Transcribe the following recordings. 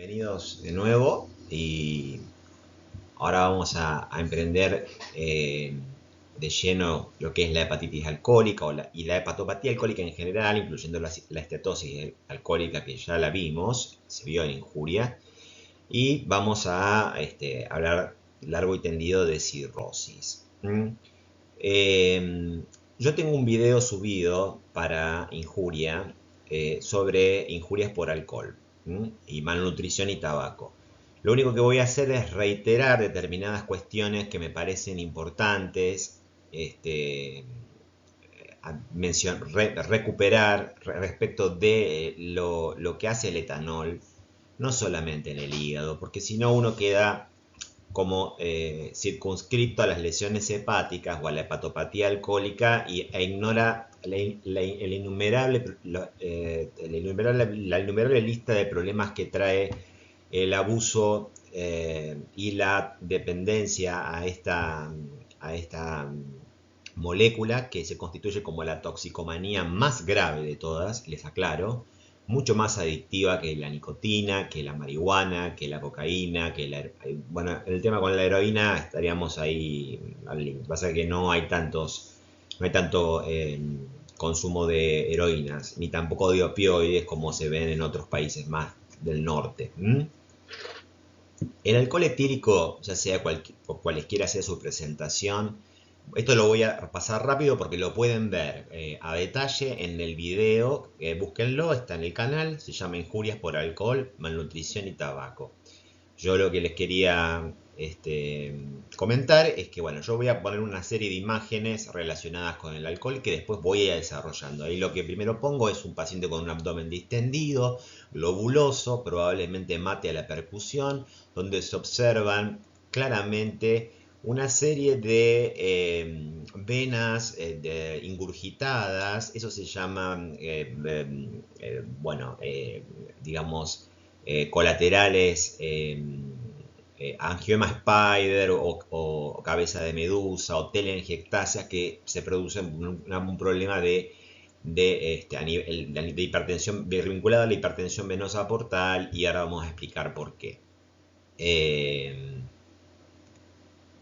Bienvenidos de nuevo y ahora vamos a emprender de lleno lo que es la hepatitis alcohólica y la hepatopatía alcohólica en general, incluyendo la estetosis alcohólica que ya la vimos, se vio en Injuria, y vamos a hablar largo y tendido de cirrosis. Yo tengo un video subido para Injuria sobre injurias por alcohol y malnutrición y tabaco. Lo único que voy a hacer es reiterar determinadas cuestiones que me parecen importantes, recuperar respecto de lo que hace el etanol, no solamente en el hígado, porque si no uno queda como circunscrito a las lesiones hepáticas o a la hepatopatía alcohólica e ignora la innumerable lista de problemas que trae el abuso y la dependencia a esta molécula que se constituye como la toxicomanía más grave de todas, les aclaro, mucho más adictiva que la nicotina, que la marihuana, que la cocaína, bueno, el tema con la heroína estaríamos ahí al límite. Pasa que no hay tanto consumo de heroínas, ni tampoco de opioides como se ven en otros países más del norte. El alcohol etílico, ya sea cualesquiera sea su presentación, esto lo voy a pasar rápido porque lo pueden ver a detalle en el video. Búsquenlo, está en el canal, se llama Injurias por alcohol, malnutrición y tabaco. Yo lo que les quería comentar es que, bueno, yo voy a poner una serie de imágenes relacionadas con el alcohol que después voy a ir desarrollando. Ahí lo que primero pongo es un paciente con un abdomen distendido, globuloso, probablemente mate a la percusión, donde se observan claramente una serie de venas ingurgitadas. Eso se llama, digamos, colaterales, angioma spider o cabeza de medusa o telangiectasia, que se producen un problema de hipertensión vinculada a la hipertensión venosa portal, y ahora vamos a explicar por qué.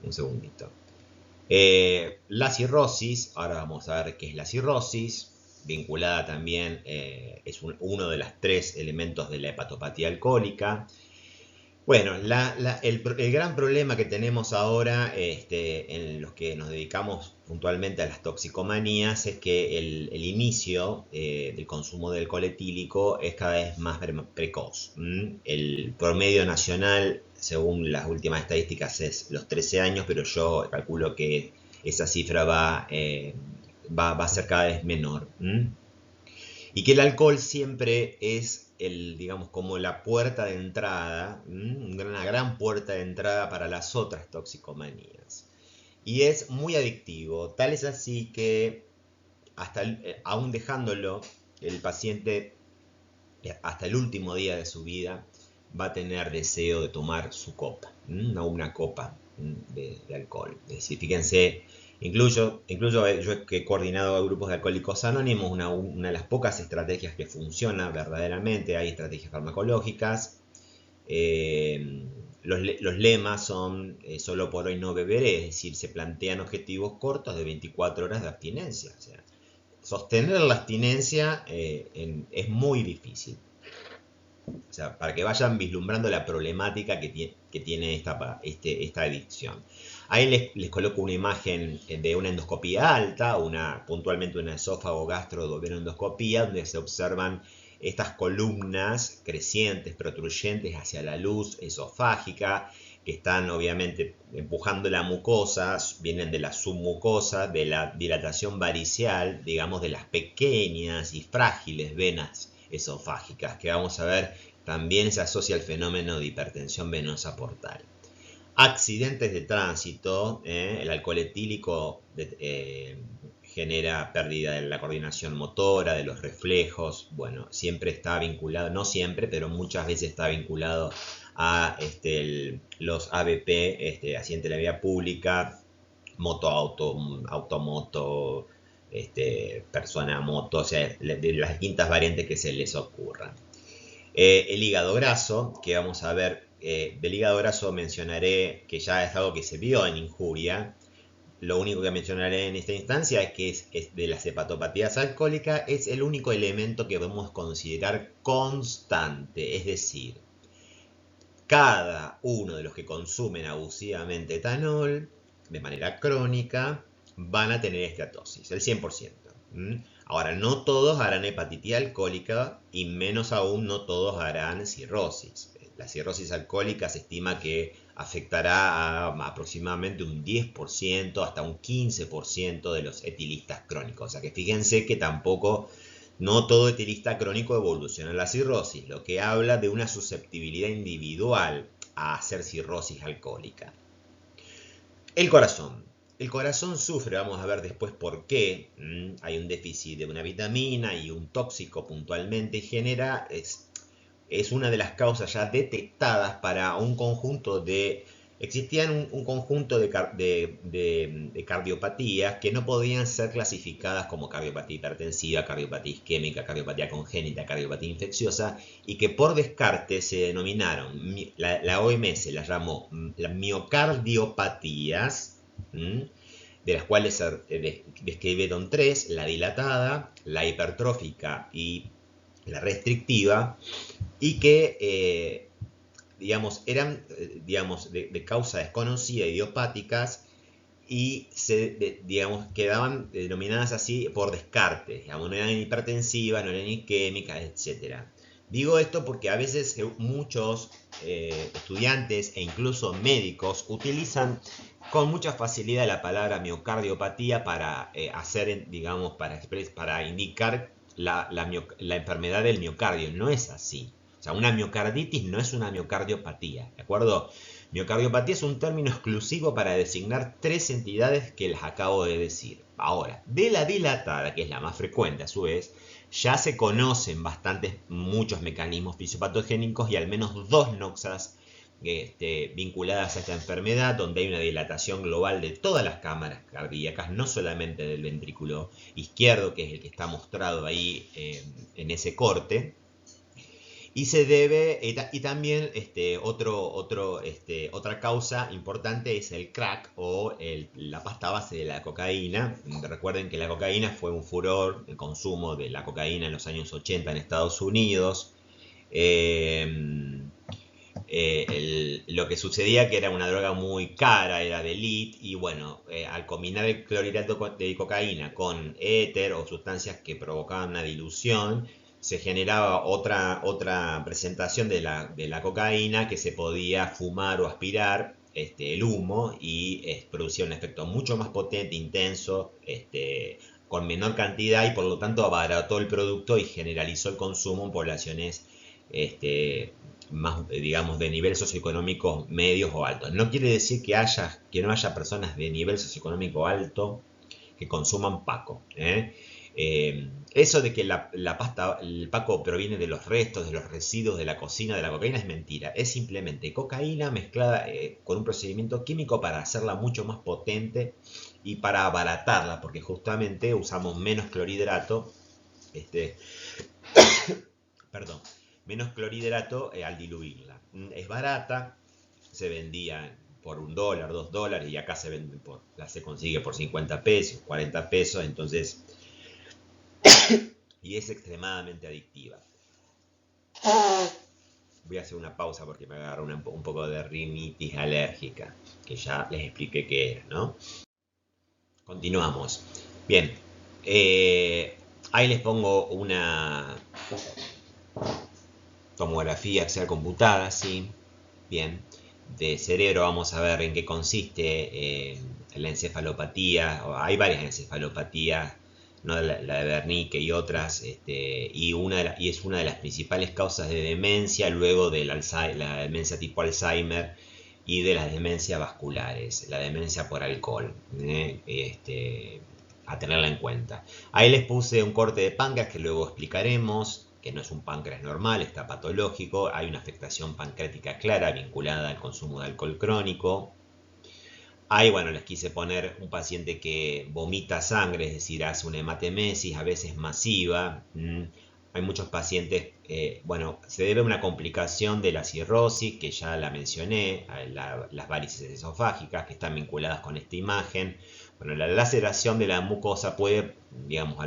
Un segundito. La cirrosis, ahora vamos a ver qué es la cirrosis, vinculada también, es uno de los tres elementos de la hepatopatía alcohólica. Bueno, el gran problema que tenemos ahora en los que nos dedicamos puntualmente a las toxicomanías es que el inicio del consumo del alcohol etílico es cada vez más precoz. El promedio nacional, según las últimas estadísticas, es los 13 años, pero yo calculo que esa cifra va a ser cada vez menor. Y que el alcohol siempre es digamos, como la puerta de entrada, una gran puerta de entrada para las otras toxicomanías. Y es muy adictivo, tal es así que aún dejándolo, el paciente hasta el último día de su vida va a tener deseo de tomar su copa, una copa de alcohol. Es decir, fíjense, incluso yo que he coordinado grupos de alcohólicos anónimos, una de las pocas estrategias que funciona verdaderamente. Hay estrategias farmacológicas. Los lemas son solo por hoy no beberé, es decir, se plantean objetivos cortos de 24 horas de abstinencia. O sea, sostener la abstinencia es muy difícil. O sea, para que vayan vislumbrando la problemática que tiene esta adicción. Ahí les coloco una imagen de una endoscopía alta, puntualmente una esófago gastroduodenoendoscopía, donde se observan estas columnas crecientes, protruyentes hacia la luz esofágica, que están obviamente empujando la mucosa, vienen de la submucosa, de la dilatación varicial, digamos, de las pequeñas y frágiles venas esofágicas, que vamos a ver también se asocia al fenómeno de hipertensión venosa portal. Accidentes de tránsito, el alcohol etílico genera pérdida de la coordinación motora, de los reflejos. Bueno, siempre está vinculado, no siempre, pero muchas veces está vinculado a los ABP, accidente de la vía pública, automoto, persona moto, o sea, de las distintas variantes que se les ocurran. El hígado graso, que vamos a ver, del hígado graso mencionaré que ya es algo que se vio en Injuria. Lo único que mencionaré en esta instancia es que es de las hepatopatías alcohólicas, es el único elemento que podemos considerar constante, es decir, cada uno de los que consumen abusivamente etanol de manera crónica van a tener esteatosis, el 100%. Ahora, no todos harán hepatitis alcohólica y menos aún no todos harán cirrosis. La cirrosis alcohólica se estima que afectará a aproximadamente un 10% hasta un 15% de los etilistas crónicos. O sea que fíjense que tampoco, no todo etilista crónico evoluciona a la cirrosis, lo que habla de una susceptibilidad individual a hacer cirrosis alcohólica. El corazón. El corazón sufre, vamos a ver después por qué. Hay un déficit de una vitamina y un tóxico puntualmente y genera, es una de las causas ya detectadas para un conjunto de... Existían un conjunto de cardiopatías que no podían ser clasificadas como cardiopatía hipertensiva, cardiopatía isquémica, cardiopatía congénita, cardiopatía infecciosa, y que por descarte se denominaron, la OMS las llamó las miocardiopatías, de las cuales se describieron tres: la dilatada, la hipertrófica y la restrictiva, y que digamos, eran de causa desconocida, idiopáticas, y digamos, quedaban denominadas así por descarte. Digamos, no eran hipertensivas, no eran isquémicas, etc. Digo esto porque a veces muchos estudiantes e incluso médicos utilizan con mucha facilidad la palabra miocardiopatía para hacer, digamos, para indicar la enfermedad del miocardio. No es así. O sea, una miocarditis no es una miocardiopatía, ¿de acuerdo? Miocardiopatía es un término exclusivo para designar tres entidades que les acabo de decir. Ahora, de la dilatada, que es la más frecuente a su vez, ya se conocen muchos mecanismos fisiopatogénicos y al menos dos noxas vinculadas a esta enfermedad, donde hay una dilatación global de todas las cámaras cardíacas, no solamente del ventrículo izquierdo, que es el que está mostrado ahí en ese corte. Y se debe, y también otra causa importante es el crack o la pasta base de la cocaína. Recuerden que la cocaína fue un furor, el consumo de la cocaína en los años 80 en Estados Unidos. Lo que sucedía que era una droga muy cara, era de elite, y bueno, al combinar el clorhidrato de cocaína con éter o sustancias que provocaban una dilución, se generaba otra presentación de la cocaína que se podía fumar o aspirar, el humo, y producía un efecto mucho más potente, intenso, con menor cantidad, y por lo tanto abarató el producto y generalizó el consumo en poblaciones más, digamos, de nivel socioeconómico medios o altos. No quiere decir que no haya personas de nivel socioeconómico alto que consuman paco. Eso de que el paco proviene de los restos, de los residuos de la cocina de la cocaína es mentira. Es simplemente cocaína mezclada con un procedimiento químico para hacerla mucho más potente y para abaratarla, porque justamente usamos menos clorhidrato, perdón, menos clorhidrato al diluirla. Es barata, se vendía por $1, $2, y acá se consigue por 50 pesos, 40 pesos, entonces, y es extremadamente adictiva. Voy a hacer una pausa porque me agarra un poco de rinitis alérgica, que ya les expliqué qué era, ¿no? Continuamos. Bien, ahí les pongo una tomografía axial computada, ¿sí? Bien, de cerebro. Vamos a ver en qué consiste la encefalopatía. Hay varias encefalopatías, ¿no? La de Wernicke y otras, y es una de las principales causas de demencia, luego de la demencia tipo Alzheimer y de las demencias vasculares, la demencia por alcohol, a tenerla en cuenta. Ahí les puse un corte de páncreas que luego explicaremos, que no es un páncreas normal, está patológico. Hay una afectación pancreática clara vinculada al consumo de alcohol crónico. Ahí, bueno, les quise poner un paciente que vomita sangre, es decir, hace una hematemesis, a veces masiva. hay muchos pacientes, bueno, se debe a una complicación de la cirrosis, que ya la mencioné, a las varices esofágicas, que están vinculadas con esta imagen. Bueno, la laceración de la mucosa puede, digamos,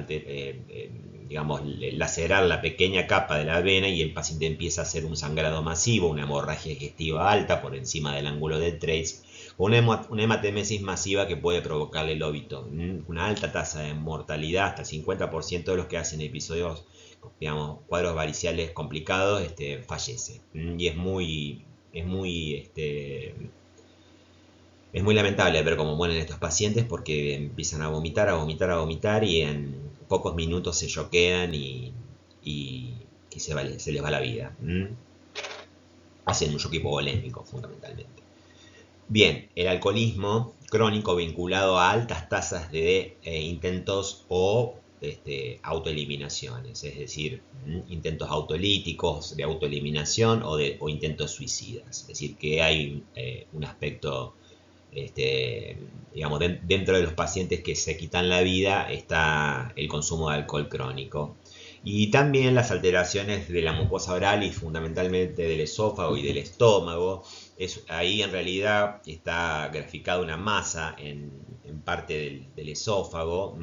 digamos, lacerar la pequeña capa de la vena y el paciente empieza a hacer un sangrado masivo, una hemorragia digestiva alta por encima del ángulo de Trace, o una hematemesis masiva que puede provocarle el óbito. Una alta tasa de mortalidad, hasta el 50% de los que hacen episodios, digamos, cuadros variciales complicados, fallece. Y es muy lamentable ver cómo mueren estos pacientes porque empiezan a vomitar, a vomitar, a vomitar y en pocos minutos se choquean y se les va la vida. Hacen un shock hipovolémico fundamentalmente. Bien, el alcoholismo crónico vinculado a altas tasas de intentos o autoeliminaciones, es decir, intentos autolíticos de autoeliminación o intentos suicidas. Es decir, que hay un aspecto, digamos, dentro de los pacientes que se quitan la vida está el consumo de alcohol crónico. Y también las alteraciones de la mucosa oral y fundamentalmente del esófago y del estómago. Ahí en realidad está graficada una masa en parte del esófago.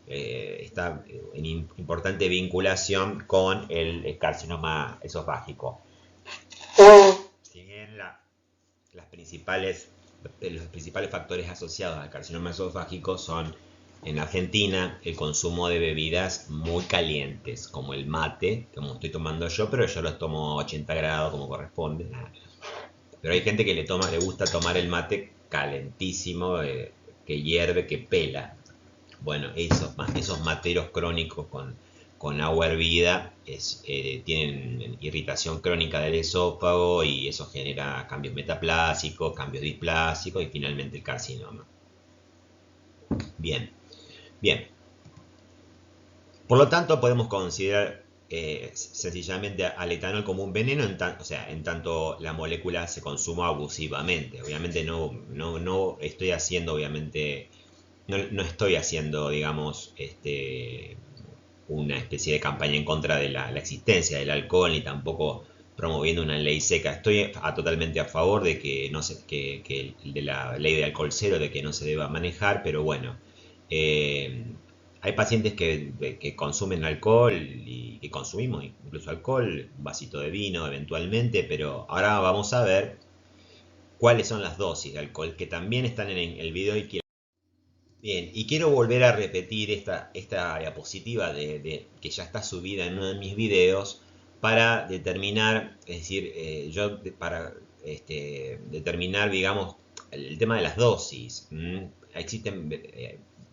Está en importante vinculación con el carcinoma esofágico. Si bien los principales factores asociados al carcinoma esofágico son, en Argentina, el consumo de bebidas muy calientes, como el mate, como estoy tomando yo, pero yo los tomo a 80 grados como corresponde. Pero hay gente que le gusta tomar el mate calentísimo, que hierve, que pela. Bueno, esos materos crónicos con agua hervida tienen irritación crónica del esófago y eso genera cambios metaplásicos, cambios displásicos y finalmente el carcinoma. Bien, bien. Por lo tanto, podemos considerar sencillamente al etanol como un veneno, en tanto la molécula se consuma abusivamente. Obviamente no estoy haciendo, no estoy haciendo, digamos, una especie de campaña en contra de la existencia del alcohol, ni tampoco promoviendo una ley seca. Estoy totalmente a favor de que no se, que de la ley de alcohol cero, de que no se deba manejar, pero bueno, hay pacientes que consumen alcohol y que consumimos incluso alcohol, un vasito de vino eventualmente, pero ahora vamos a ver cuáles son las dosis de alcohol que también están en el video y Bien, y quiero volver a repetir esta diapositiva que ya está subida en uno de mis videos para determinar, es decir, para determinar, digamos, el tema de las dosis. Existen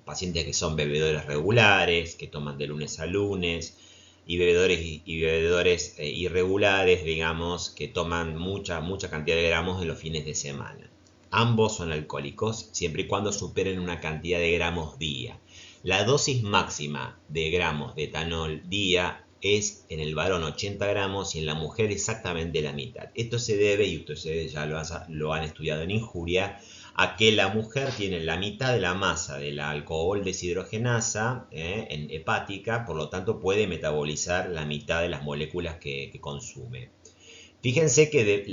pacientes que son bebedores regulares, que toman de lunes a lunes, y bebedores irregulares, digamos, que toman mucha cantidad de gramos en los fines de semana. Ambos son alcohólicos siempre y cuando superen una cantidad de gramos día. La dosis máxima de gramos de etanol día es en el varón 80 gramos y en la mujer exactamente la mitad. Esto se debe, y ustedes ya lo han estudiado en Injuria, a que la mujer tiene la mitad de la masa de la alcohol deshidrogenasa en hepática, por lo tanto puede metabolizar la mitad de las moléculas que consume. Fíjense que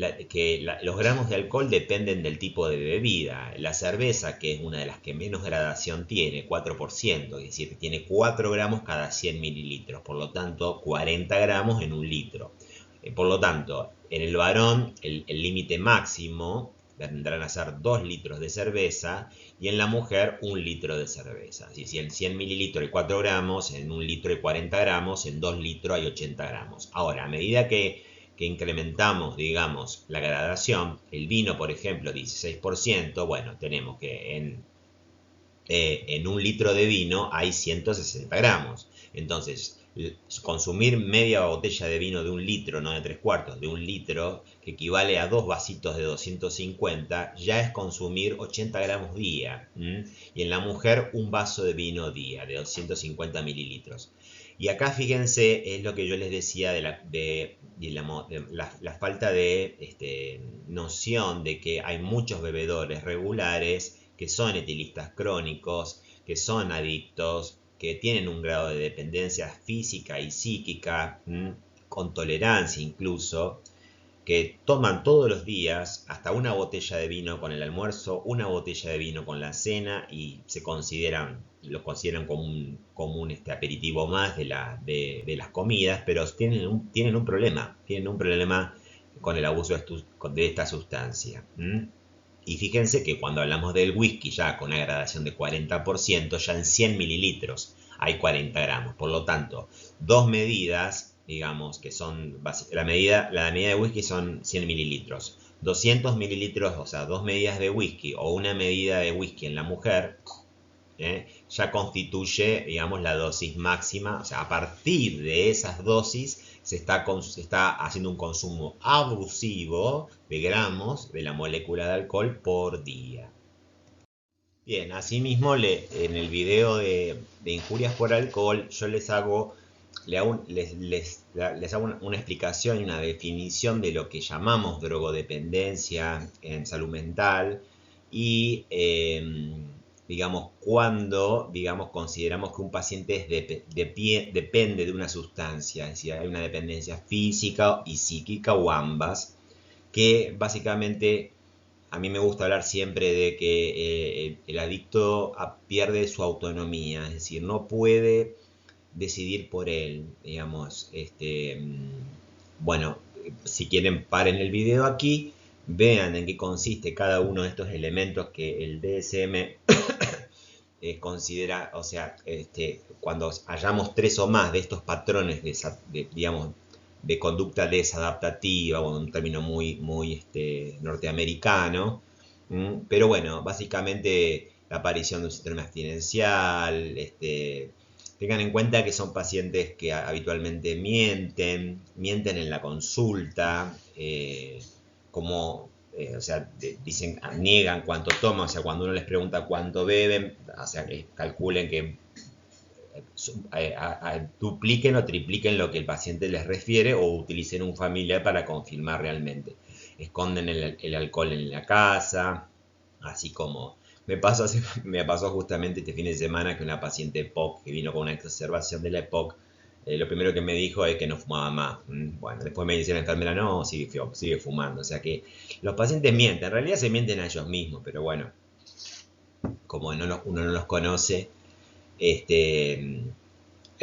los gramos de alcohol dependen del tipo de bebida. La cerveza, que es una de las que menos gradación tiene, 4%, es decir, que tiene 4 gramos cada 100 mililitros, por lo tanto 40 gramos en un litro. Por lo tanto, en el varón el límite máximo vendrán a ser 2 litros de cerveza y en la mujer 1 litro de cerveza. Si en 100 mililitros hay 4 gramos, en 1 litro hay 40 gramos, en 2 litros hay 80 gramos. Ahora, a medida que incrementamos, digamos, la gradación, el vino, por ejemplo, 16%, bueno, tenemos que en 1 litro de vino hay 160 gramos. Entonces, consumir media botella de vino de 1 litro, no de 3/4, de 1 litro, que equivale a 2 vasitos de 250, ya es consumir 80 gramos día. Y en la mujer, un vaso de vino día, de 250 mililitros. Y acá fíjense, es lo que yo les decía de la falta de noción de que hay muchos bebedores regulares que son etilistas crónicos, que son adictos que tienen un grado de dependencia física y psíquica, con tolerancia incluso, que toman todos los días hasta una botella de vino con el almuerzo, una botella de vino con la cena y lo consideran como un aperitivo más de las comidas, pero tienen un problema con el abuso de esta sustancia. Y fíjense que cuando hablamos del whisky ya con una gradación de 40%, ya en 100 mililitros hay 40 gramos. Por lo tanto, dos medidas, digamos, que son, la medida de whisky son 100 mililitros. 200 mililitros, o sea, dos medidas de whisky o una medida de whisky en la mujer, ya constituye, digamos, la dosis máxima. O sea, a partir de esas dosis se está haciendo un consumo abusivo de gramos de la molécula de alcohol por día. Bien, asimismo, en el video de injurias por alcohol, yo les hago una explicación y una definición de lo que llamamos drogodependencia en salud mental y, digamos, cuando, digamos, consideramos que un paciente depende de una sustancia, es decir, hay una dependencia física y psíquica o ambas, que básicamente a mí me gusta hablar siempre de que el adicto pierde su autonomía, es decir, no puede decidir por él, digamos. Bueno, si quieren paren el video aquí, vean en qué consiste cada uno de estos elementos que el DSM considera, o sea, cuando hallamos 3 o más de estos patrones digamos, de conducta desadaptativa, bueno, un término muy norteamericano, pero bueno, básicamente la aparición de un síndrome abstinencial, tengan en cuenta que son pacientes que habitualmente mienten en la consulta, o sea, niegan cuánto toman, o sea, cuando uno les pregunta cuánto beben, o sea, que calculen que dupliquen o tripliquen lo que el paciente les refiere o utilicen un familiar para confirmar realmente. Esconden el alcohol en la casa, así como me pasó justamente este fin de semana que una paciente EPOC que vino con una exacerbación de la EPOC, lo primero que me dijo es que no fumaba más. Bueno, después me dice la enfermera, no, sigue fumando. O sea que los pacientes mienten, en realidad se mienten a ellos mismos, pero bueno, como uno no los conoce, el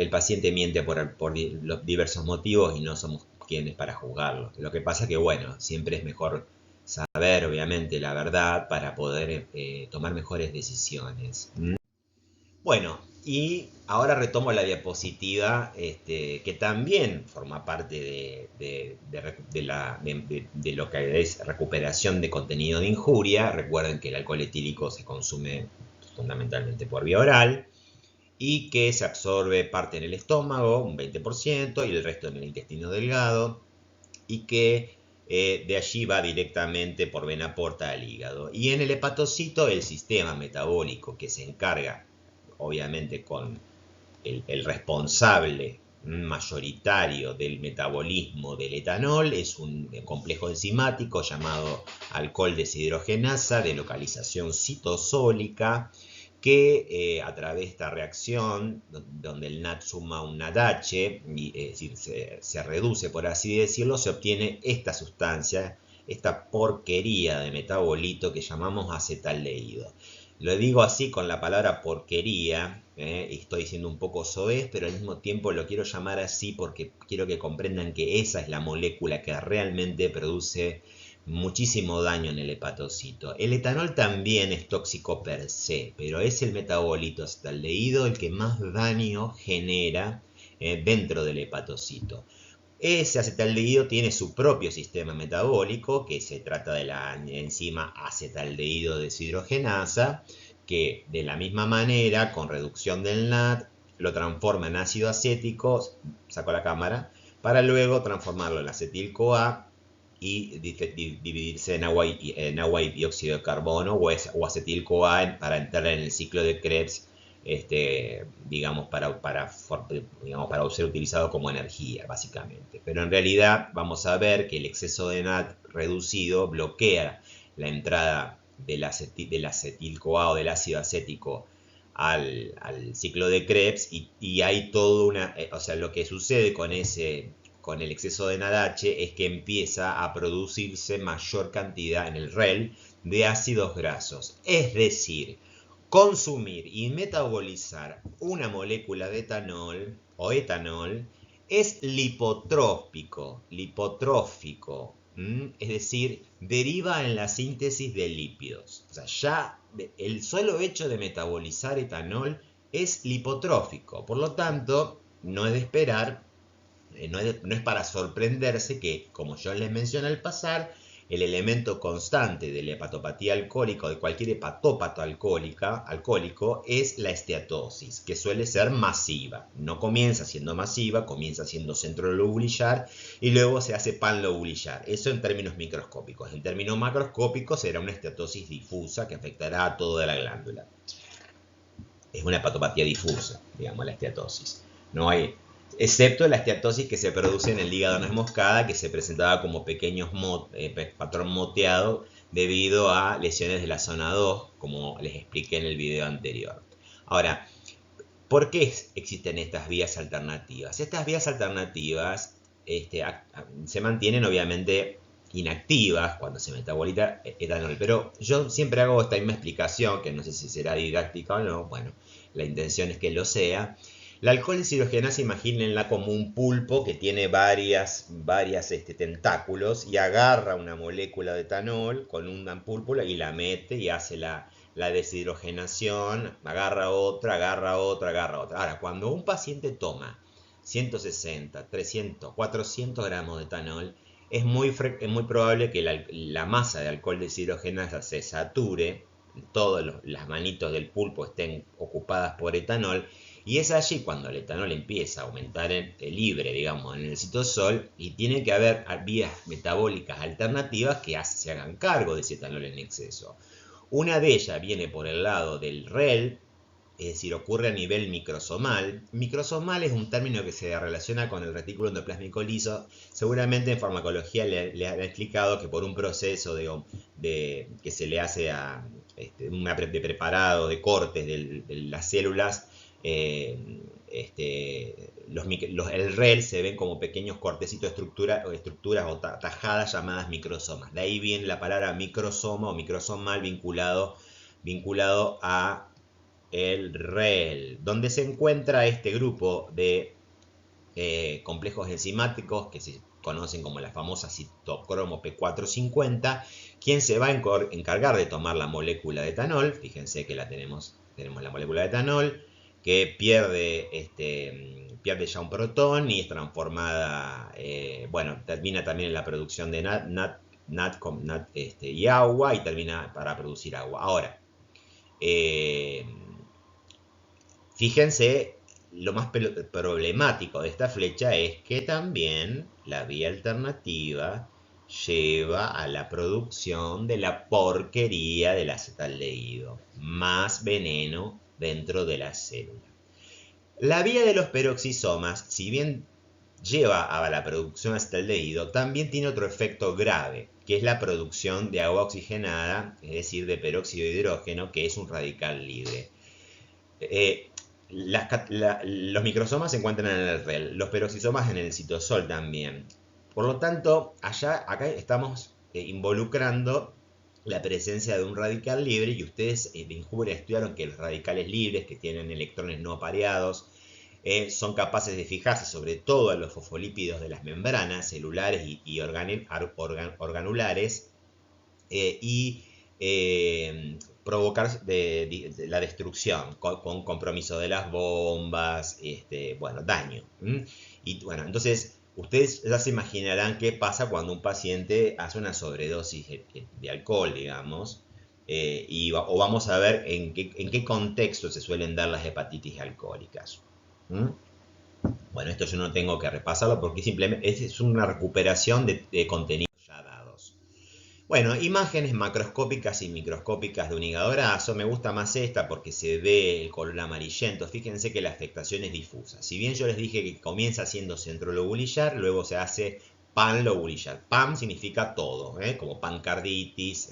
paciente miente por los diversos motivos y no somos quienes para juzgarlo. Lo que pasa que, bueno, siempre es mejor saber, obviamente, la verdad para poder tomar mejores decisiones. Bueno, y ahora retomo la diapositiva, que también forma parte de lo que es recuperación de contenido de injuria. Recuerden que el alcohol etílico se consume fundamentalmente por vía oral y que se absorbe parte en el estómago, un 20%, y el resto en el intestino delgado, y que de allí va directamente por vena porta al hígado. Y en el hepatocito, el sistema metabólico que se encarga, obviamente con el responsable mayoritario del metabolismo del etanol, es un complejo enzimático llamado alcohol deshidrogenasa de localización citosólica, que a través de esta reacción, donde el NAD suma un NADH, es decir, se reduce, por así decirlo, se obtiene esta sustancia, esta porquería de metabolito que llamamos acetaldehído. Lo digo así con la palabra porquería, y estoy siendo un poco soez, pero al mismo tiempo lo quiero llamar así porque quiero que comprendan que esa es la molécula que realmente produce muchísimo daño en el hepatocito. El etanol también es tóxico per se, pero es el metabolito acetaldehído el que más daño genera dentro del hepatocito. Ese acetaldehído tiene su propio sistema metabólico, que se trata de la enzima acetaldehído deshidrogenasa, que de la misma manera, con reducción del NAD, lo transforma en ácido acético, saco la cámara, para luego transformarlo en acetil-CoA y dividirse en agua y dióxido de carbono o acetil-CoA para entrar en el ciclo de Krebs, digamos, para ser utilizado como energía, básicamente. Pero en realidad vamos a ver que el exceso de NAD reducido bloquea la entrada del acetil-CoA o del ácido acético al ciclo de Krebs y hay todo una, o sea, lo que sucede con el exceso de NADH es que empieza a producirse mayor cantidad en el REL de ácidos grasos. Es decir, consumir y metabolizar una molécula de etanol o etanol es lipotrófico, es decir, deriva en la síntesis de lípidos. O sea, ya el solo hecho de metabolizar etanol es lipotrófico. Por lo tanto, no es de esperar, no es para sorprenderse que, como yo les mencioné al pasar, el elemento constante de la hepatopatía alcohólica o de cualquier hepatópato alcohólico es la esteatosis, que suele ser masiva. No comienza siendo masiva, comienza siendo centrolobulillar y luego se hace panlobulillar. Eso en términos microscópicos. En términos macroscópicos será una esteatosis difusa que afectará a toda la glándula. Es una hepatopatía difusa, digamos, la esteatosis. No hay, excepto la esteatosis que se produce en el hígado nuez moscada, que se presentaba como pequeños patrón moteado debido a lesiones de la zona 2, como les expliqué en el video anterior. Ahora, ¿por qué existen estas vías alternativas? Estas vías alternativas se mantienen obviamente inactivas cuando se metaboliza etanol, pero yo siempre hago esta misma explicación, que no sé si será didáctica o no, bueno, la intención es que lo sea. La alcohol deshidrogenasa, imagínenla como un pulpo que tiene varias tentáculos y agarra una molécula de etanol con una púrpura y la mete y hace la deshidrogenación, agarra otra, agarra otra, agarra otra. Ahora, cuando un paciente toma 160, 300, 400 gramos de etanol, es muy probable que la masa de alcohol deshidrogenasa se sature, todas las manitos del pulpo estén ocupadas por etanol, y es allí cuando el etanol empieza a aumentar libre, digamos, en el citosol, y tiene que haber vías metabólicas alternativas que se hagan cargo de ese etanol en exceso. Una de ellas viene por el lado del REL, es decir, ocurre a nivel microsomal. Microsomal es un término que se relaciona con el retículo endoplásmico liso. Seguramente en farmacología le han explicado que por un proceso que se le hace a de preparado, de cortes de las células, el REL se ven como pequeños cortecitos de estructuras o tajadas llamadas microsomas. De ahí viene la palabra microsoma o microsomal vinculado a el REL, donde se encuentra este grupo de complejos enzimáticos que se conocen como la famosa citocromo P450, quien se va a encargar de tomar la molécula de etanol. Fíjense que tenemos la molécula de etanol, que pierde ya un protón y es transformada, termina también en la producción de NAD y agua, y termina para producir agua. Ahora, fíjense, lo más problemático de esta flecha es que también la vía alternativa lleva a la producción de la porquería del acetaldehído, más veneno dentro de la célula. La vía de los peroxisomas, si bien lleva a la producción de acetaldehído, también tiene otro efecto grave, que es la producción de agua oxigenada, es decir, de peróxido de hidrógeno, que es un radical libre. Los microsomas se encuentran en el REL, los peroxisomas en el citosol también. Por lo tanto, acá estamos involucrando la presencia de un radical libre, y ustedes en Juber estudiaron que los radicales libres que tienen electrones no pareados son capaces de fijarse sobre todo en los fosfolípidos de las membranas celulares y organulares y provocar la destrucción con compromiso de las bombas, daño. Y bueno, entonces ustedes ya se imaginarán qué pasa cuando un paciente hace una sobredosis de alcohol, digamos, o vamos a ver en qué contexto se suelen dar las hepatitis alcohólicas. Bueno, esto yo no tengo que repasarlo porque simplemente es una recuperación de contenidos ya dados. Bueno, imágenes macroscópicas y microscópicas de un hígado graso. Me gusta más esta porque se ve el color amarillento. Fíjense que la afectación es difusa. Si bien yo les dije que comienza siendo centrolobulillar, luego se hace panlobulillar. Pan significa todo, como pancarditis,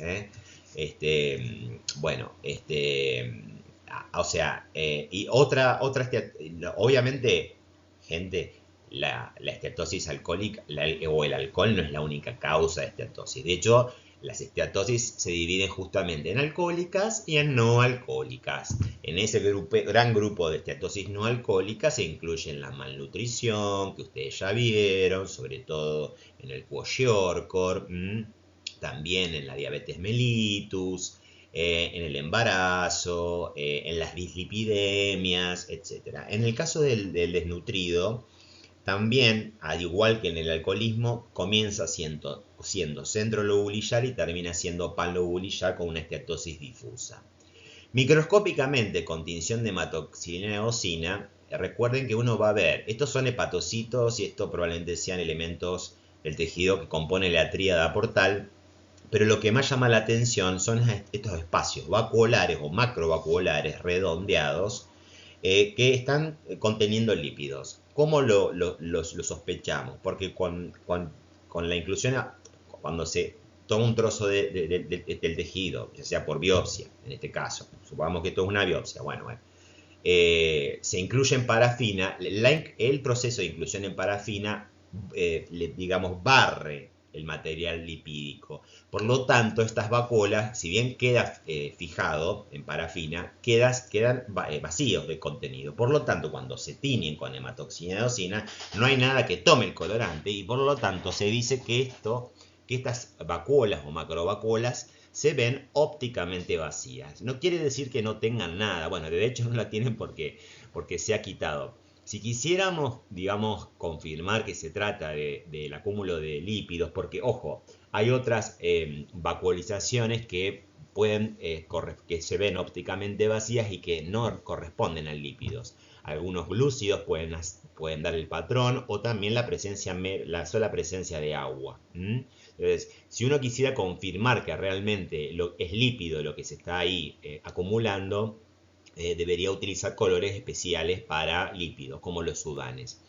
O sea, y obviamente, gente, la esteatosis alcohólica o el alcohol no es la única causa de esteatosis. De hecho, las esteatosis se dividen justamente en alcohólicas y en no alcohólicas. En ese gran grupo de esteatosis no alcohólicas se incluyen la malnutrición, que ustedes ya vieron, sobre todo en el kwashiorkor, también en la diabetes mellitus, en el embarazo, en las dislipidemias, etc. En el caso del desnutrido, también, al igual que en el alcoholismo, comienza siendo centro lobulillar y termina siendo panlobulillar con una esteatosis difusa. Microscópicamente, con tinción de hematoxilina eosina, recuerden que uno va a ver, estos son hepatocitos y estos probablemente sean elementos del tejido que compone la tríada portal, pero lo que más llama la atención son estos espacios vacuolares o macrovacuolares redondeados que están conteniendo lípidos. ¿Cómo lo sospechamos? Porque con la inclusión, cuando se toma un trozo del tejido, ya sea por biopsia, en este caso, supongamos que esto es una biopsia, bueno, se incluye en parafina, el proceso de inclusión en parafina, digamos, barre el material lipídico. Por lo tanto, estas vacuolas, si bien queda fijado en parafina, quedan vacíos de contenido. Por lo tanto, cuando se tiñen con hematoxina eosina, no hay nada que tome el colorante y por lo tanto se dice que estas vacuolas o macrovacuolas se ven ópticamente vacías. No quiere decir que no tengan nada. Bueno, de hecho no la tienen porque se ha quitado. Si quisiéramos, digamos, confirmar que se trata del acúmulo de lípidos, porque, ojo, hay otras vacuolizaciones que que se ven ópticamente vacías y que no corresponden a lípidos. Algunos glúcidos pueden dar el patrón o también la sola presencia de agua. Entonces, si uno quisiera confirmar que realmente es lípido lo que se está ahí acumulando, debería utilizar colores especiales para lípidos, como los sudanes.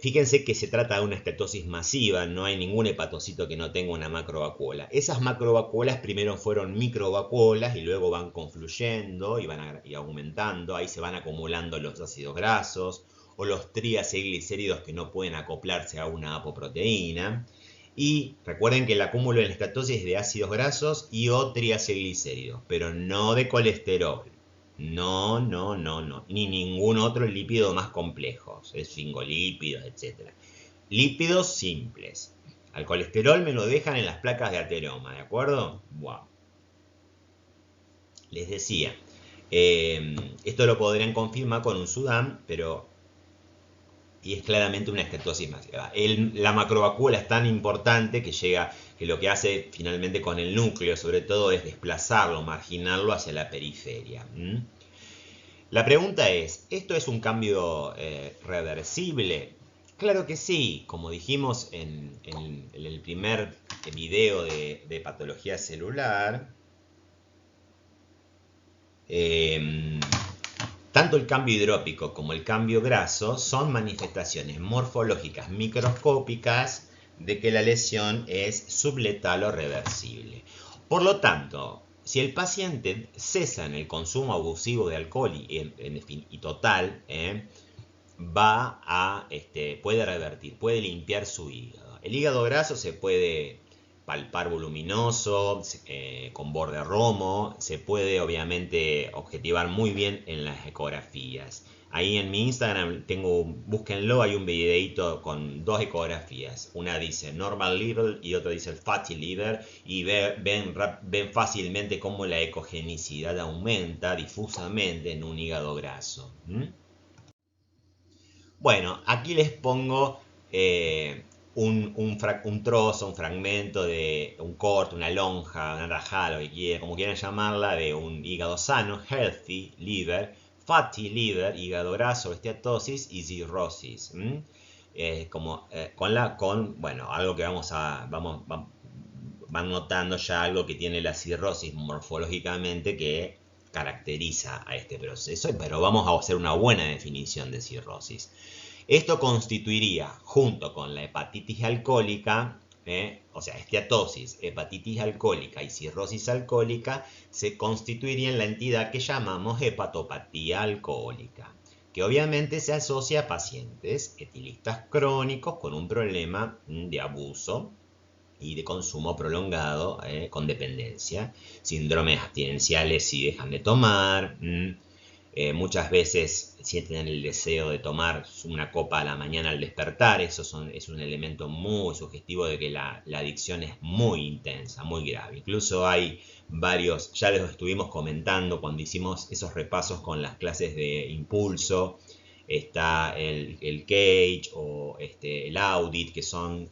Fíjense que se trata de una estatosis masiva, no hay ningún hepatocito que no tenga una macrovacuola. Esas macrovacuolas primero fueron microvacuolas y luego van confluyendo y y aumentando, ahí se van acumulando los ácidos grasos o los triacilglicéridos que no pueden acoplarse a una apoproteína. Y recuerden que el acúmulo en la estatosis es de ácidos grasos y o triacilglicéridos, pero no de colesterol. No, ni ningún otro lípido más complejo, esfingolípidos, etc. Lípidos simples. Al colesterol me lo dejan en las placas de ateroma, ¿de acuerdo? Wow. Les decía, esto lo podrían confirmar con un Sudam, y es claramente una estatosis masiva. La macrovacuola es tan importante que lo que hace finalmente con el núcleo, sobre todo, es desplazarlo, marginarlo hacia la periferia. La pregunta es, ¿esto es un cambio reversible? Claro que sí, como dijimos en el primer video de patología celular, tanto el cambio hidrópico como el cambio graso son manifestaciones morfológicas microscópicas de que la lesión es subletal o reversible. Por lo tanto, si el paciente cesa en el consumo abusivo de alcohol y total, puede revertir, puede limpiar su hígado. El hígado graso se puede palpar voluminoso, con borde romo, se puede obviamente objetivar muy bien en las ecografías. Ahí en mi Instagram búsquenlo, hay un videito con dos ecografías. Una dice normal liver y otra dice fatty liver y ven fácilmente cómo la ecogenicidad aumenta difusamente en un hígado graso. Bueno, aquí les pongo un trozo, un fragmento de un corte, una lonja, una rajada, como quieran llamarla, de un hígado sano, healthy liver, fatty liver, hígado graso, esteatosis y cirrosis. Bueno, algo que van notando ya algo que tiene la cirrosis morfológicamente que caracteriza a este proceso, pero vamos a hacer una buena definición de cirrosis. Esto constituiría, junto con la hepatitis alcohólica, o sea, esteatosis, hepatitis alcohólica y cirrosis alcohólica, se constituirían la entidad que llamamos hepatopatía alcohólica, que obviamente se asocia a pacientes etilistas crónicos con un problema de abuso y de consumo prolongado con dependencia, síndromes abstinenciales si dejan de tomar, muchas veces sienten el deseo de tomar una copa a la mañana al despertar. Es un elemento muy sugestivo de que la adicción es muy intensa, muy grave. Incluso hay varios, ya los estuvimos comentando cuando hicimos esos repasos con las clases de impulso. Está el CAGE o el Audit, que son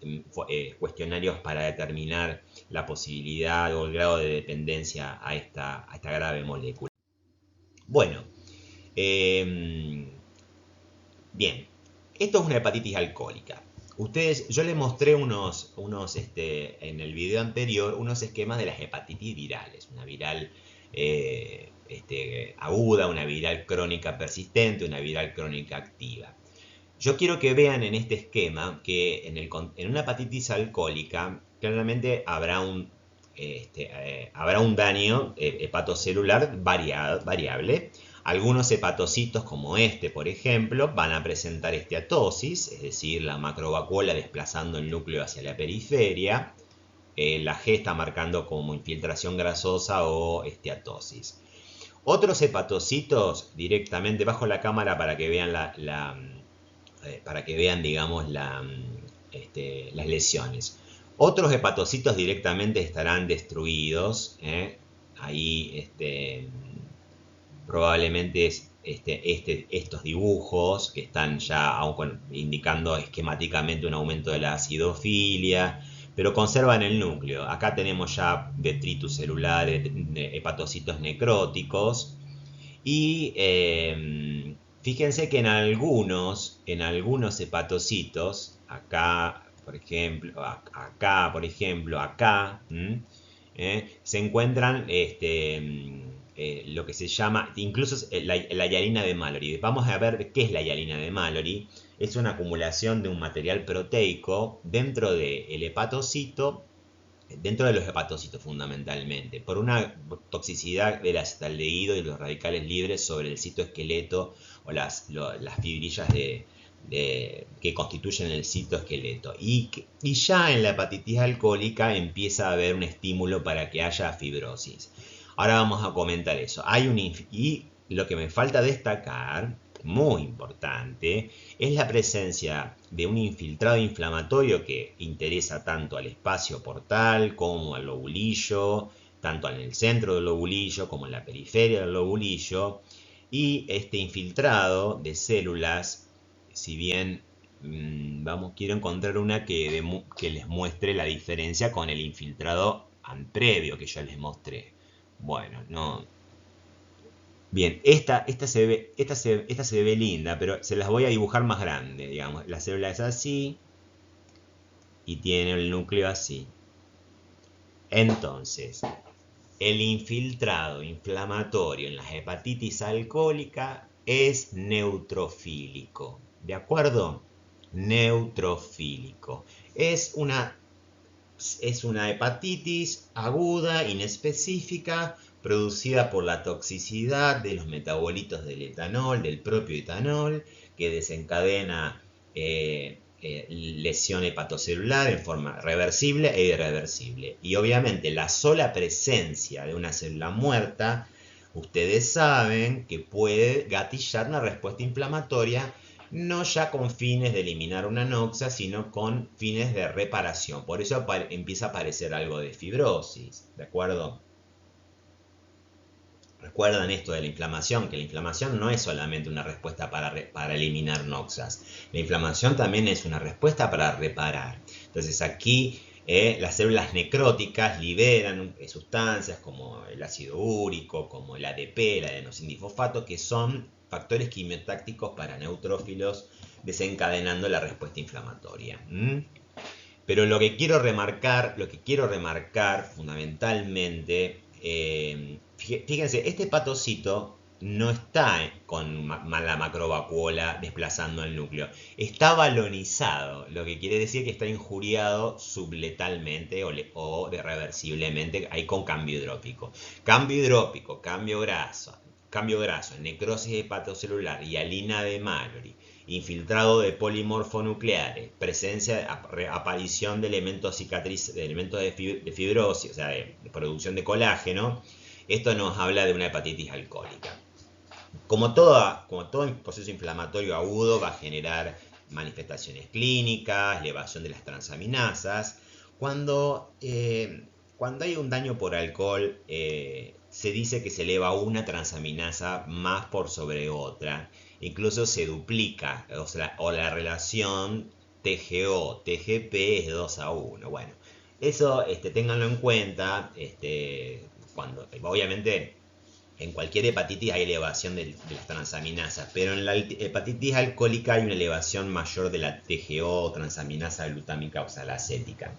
cuestionarios para determinar la posibilidad o el grado de dependencia a esta grave molécula. Bueno, bien, esto es una hepatitis alcohólica. Yo les mostré en el video anterior, unos esquemas de las hepatitis virales. Una viral aguda, una viral crónica persistente, una viral crónica activa. Yo quiero que vean en este esquema que en una hepatitis alcohólica claramente habrá un daño hepatocelular variable. Algunos hepatocitos como por ejemplo, van a presentar esteatosis, es decir, la macrovacuola desplazando el núcleo hacia la periferia. La G está marcando como infiltración grasosa o esteatosis. Otros hepatocitos directamente bajo la cámara para que vean digamos, las lesiones. Otros hepatocitos directamente estarán destruidos. Ahí probablemente estos dibujos que están ya indicando esquemáticamente un aumento de la acidofilia, pero conservan el núcleo. Acá tenemos ya detritus celular, hepatocitos necróticos. Y fíjense que en algunos hepatocitos, acá, por ejemplo, acá, se encuentran lo que se llama, incluso la hialina de Mallory. Vamos a ver qué es la hialina de Mallory. Es una acumulación de un material proteico dentro del hepatocito, dentro de los hepatocitos fundamentalmente, por una toxicidad del acetaldehído y los radicales libres sobre el citoesqueleto o las fibrillas que constituyen el citoesqueleto. Y ya en la hepatitis alcohólica empieza a haber un estímulo para que haya fibrosis. Ahora vamos a comentar eso. Y lo que me falta destacar, muy importante, es la presencia de un infiltrado inflamatorio que interesa tanto al espacio portal como al lobulillo, tanto en el centro del lobulillo como en la periferia del lobulillo. Y este infiltrado de células, si bien quiero encontrar una que les muestre la diferencia con el infiltrado previo que yo les mostré. Bueno, no. Bien, esta se ve linda, pero se las voy a dibujar más grande, digamos. La célula es así y tiene el núcleo así. Entonces, el infiltrado inflamatorio en la hepatitis alcohólica es neutrofílico. ¿De acuerdo? Neutrofílico. Es una hepatitis aguda, inespecífica, producida por la toxicidad de los metabolitos del etanol, del propio etanol, que desencadena lesión hepatocelular en forma reversible e irreversible. Y obviamente la sola presencia de una célula muerta, ustedes saben que puede gatillar una respuesta inflamatoria, no ya con fines de eliminar una noxa, sino con fines de reparación. Por eso empieza a aparecer algo de fibrosis, ¿de acuerdo? Recuerdan esto de la inflamación, que la inflamación no es solamente una respuesta para eliminar noxas. La inflamación también es una respuesta para reparar. Entonces aquí las células necróticas liberan sustancias como el ácido úrico, como el ADP, el adenosindifosfato, que son factores quimiotácticos para neutrófilos, desencadenando la respuesta inflamatoria. Pero lo que quiero remarcar fundamentalmente, fíjense, este hepatocito no está con la macrovacuola desplazando el núcleo. Está balonizado, lo que quiere decir que está injuriado subletalmente o irreversiblemente, ahí con cambio hidrópico. Cambio hidrópico, cambio graso, necrosis hepatocelular y alina de Mallory, infiltrado de polimorfonucleares, presencia, aparición de elementos de elementos de fibrosis, o sea, de producción de colágeno. Esto nos habla de una hepatitis alcohólica. Como todo proceso inflamatorio agudo va a generar manifestaciones clínicas, elevación de las transaminasas. Cuando hay un daño por alcohol, se dice que se eleva una transaminasa más por sobre otra. Incluso se duplica, o la relación TGO-TGP es 2:1. Bueno, eso ténganlo en cuenta. Obviamente en cualquier hepatitis hay elevación de las transaminasas, pero en la hepatitis alcohólica hay una elevación mayor de la TGO, transaminasa glutámica oxalacética.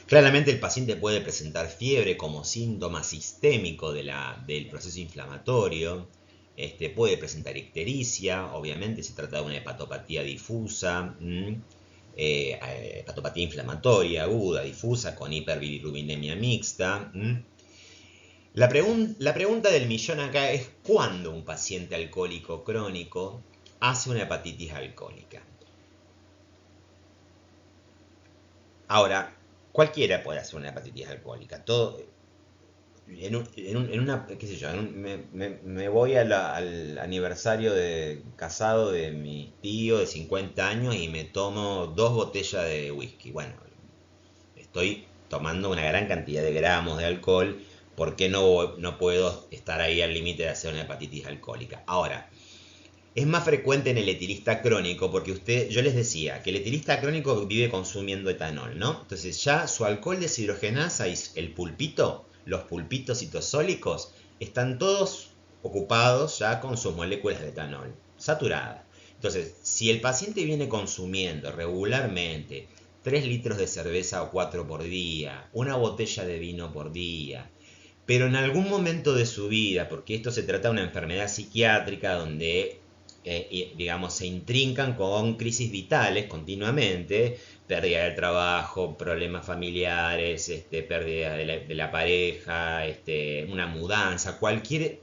Claramente el paciente puede presentar fiebre como síntoma sistémico del proceso inflamatorio. Puede presentar ictericia, obviamente se trata de una hepatopatía difusa, hepatopatía inflamatoria aguda, difusa, con hiperbilirubinemia mixta. La pregunta del millón acá es: ¿cuándo un paciente alcohólico crónico hace una hepatitis alcohólica? Ahora, cualquiera puede hacer una hepatitis alcohólica. Qué sé yo, me voy al aniversario de casado de mi tío de 50 años y me tomo 2 botellas de whisky. Bueno, estoy tomando una gran cantidad de gramos de alcohol. ¿Por qué no puedo estar ahí al límite de hacer una hepatitis alcohólica? Ahora, es más frecuente en el etilista crónico porque yo les decía que el etilista crónico vive consumiendo etanol, ¿no? Entonces ya su alcohol deshidrogenasa y los pulpitos citosólicos, están todos ocupados ya con sus moléculas de etanol, saturadas. Entonces, si el paciente viene consumiendo regularmente 3 litros de cerveza o 4 por día, una botella de vino por día, pero en algún momento de su vida, porque esto se trata de una enfermedad psiquiátrica donde, digamos, se intrincan con crisis vitales continuamente, pérdida del trabajo, problemas familiares, pérdida de la pareja, una mudanza, cualquier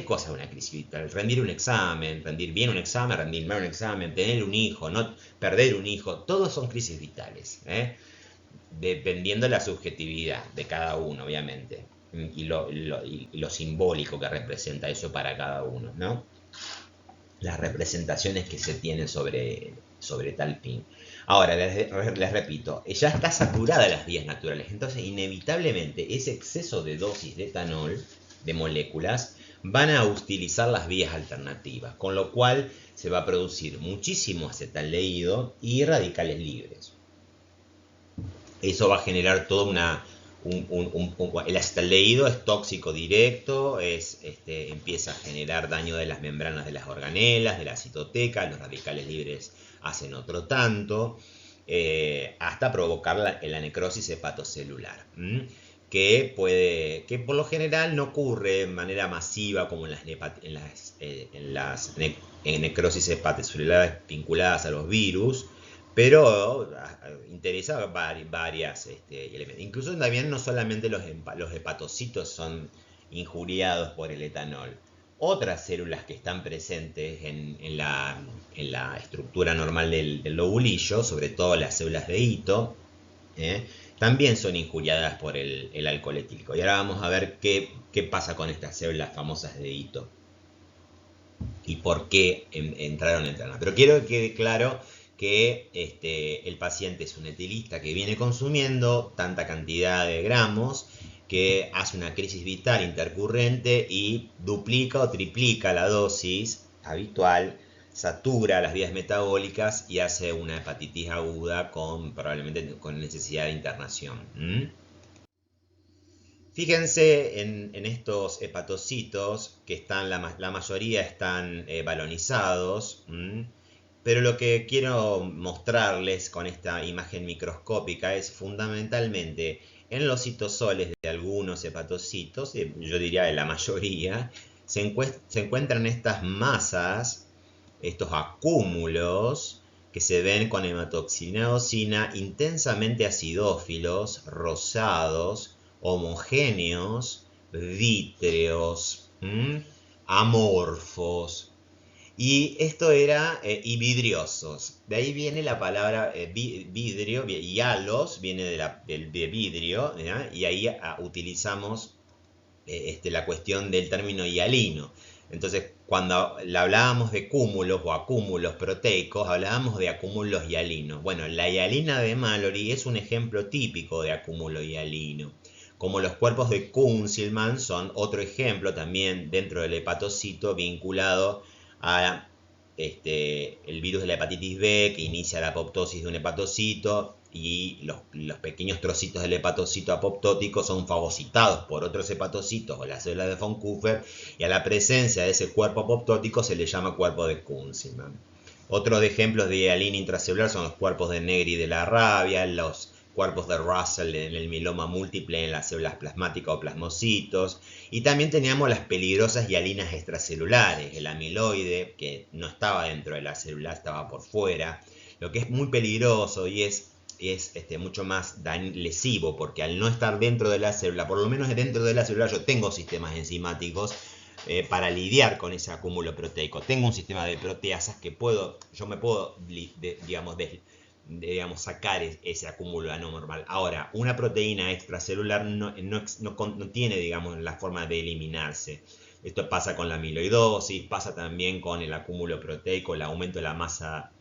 cosa, una crisis vital, rendir un examen, rendir bien un examen, rendir mal un examen, tener un hijo, no perder un hijo, todos son crisis vitales, dependiendo de la subjetividad de cada uno, obviamente, y lo simbólico que representa eso para cada uno, ¿no? Las representaciones que se tienen sobre tal fin. Ahora, les repito, ya está saturada las vías naturales, entonces inevitablemente ese exceso de dosis de etanol, de moléculas, van a utilizar las vías alternativas, con lo cual se va a producir muchísimo acetaldehído y radicales libres. Eso va a generar toda el acetaldehído es tóxico directo, empieza a generar daño de las membranas de las organelas, de la citoteca, los radicales libres hacen otro tanto, hasta provocar la necrosis hepatocelular, que por lo general no ocurre de manera masiva como en las necrosis hepatocelulares vinculadas a los virus, pero interesa varias elementos. Incluso también no solamente los hepatocitos son injuriados por el etanol. Otras células que están presentes en la estructura normal del lobulillo, sobre todo las células de hito, también son injuriadas por el alcohol etílico. Y ahora vamos a ver qué pasa con estas células famosas de hito y por qué entraron en terna. Pero quiero que quede claro que el paciente es un etilista que viene consumiendo tanta cantidad de gramos que hace una crisis vital intercurrente y duplica o triplica la dosis habitual, satura las vías metabólicas y hace una hepatitis aguda probablemente con necesidad de internación. Fíjense en estos hepatocitos que la mayoría están balonizados, Pero lo que quiero mostrarles con esta imagen microscópica es fundamentalmente en los citosoles de algunos hepatocitos, yo diría de la mayoría, se encuentran estas masas, estos acúmulos que se ven con hematoxina eosina intensamente acidófilos, rosados, homogéneos, vítreos, amorfos. Y esto era y vidriosos. De ahí viene la palabra vidrio, hialos, viene de vidrio, ¿ya? Y ahí utilizamos la cuestión del término hialino. Entonces, cuando hablábamos de cúmulos o acúmulos proteicos, hablábamos de acúmulos hialinos. Bueno, la hialina de Mallory es un ejemplo típico de acúmulo hialino. Como los cuerpos de Kuhn-Sihlmann son otro ejemplo también dentro del hepatocito vinculado a el virus de la hepatitis B que inicia la apoptosis de un hepatocito y los pequeños trocitos del hepatocito apoptótico son fagocitados por otros hepatocitos o las células de von Kupffer y a la presencia de ese cuerpo apoptótico se le llama cuerpo de Kuhn-Sihlmann. Otros ejemplos de hialina intracelular son los cuerpos de Negri de la rabia, los cuerpos de Russell en el mieloma múltiple en las células plasmáticas o plasmocitos. Y también teníamos las peligrosas hialinas extracelulares, el amiloide, que no estaba dentro de la célula, estaba por fuera, lo que es muy peligroso y es mucho más lesivo, porque al no estar dentro de la célula, por lo menos dentro de la célula yo tengo sistemas enzimáticos para lidiar con ese acúmulo proteico. Tengo un sistema de proteasas que yo me puedo, digamos, sacar ese acúmulo anormal. Ahora, una proteína extracelular no tiene, digamos, la forma de eliminarse. Esto pasa con la amiloidosis, pasa también con el acúmulo proteico, el aumento de la masa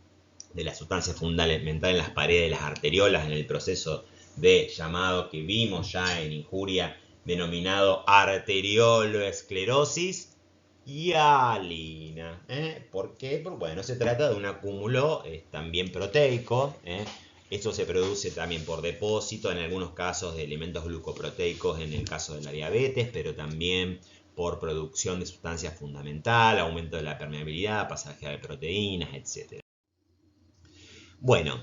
de la sustancia fundamental en las paredes de las arteriolas, en el proceso de llamado que vimos ya en injuria, denominado arterioloesclerosis hialina. ¿Por qué? Porque bueno, se trata de un acúmulo también proteico. Esto se produce también por depósito, en algunos casos de elementos glucoproteicos, en el caso de la diabetes, pero también por producción de sustancias fundamental, aumento de la permeabilidad, pasaje de proteínas, etc. Bueno,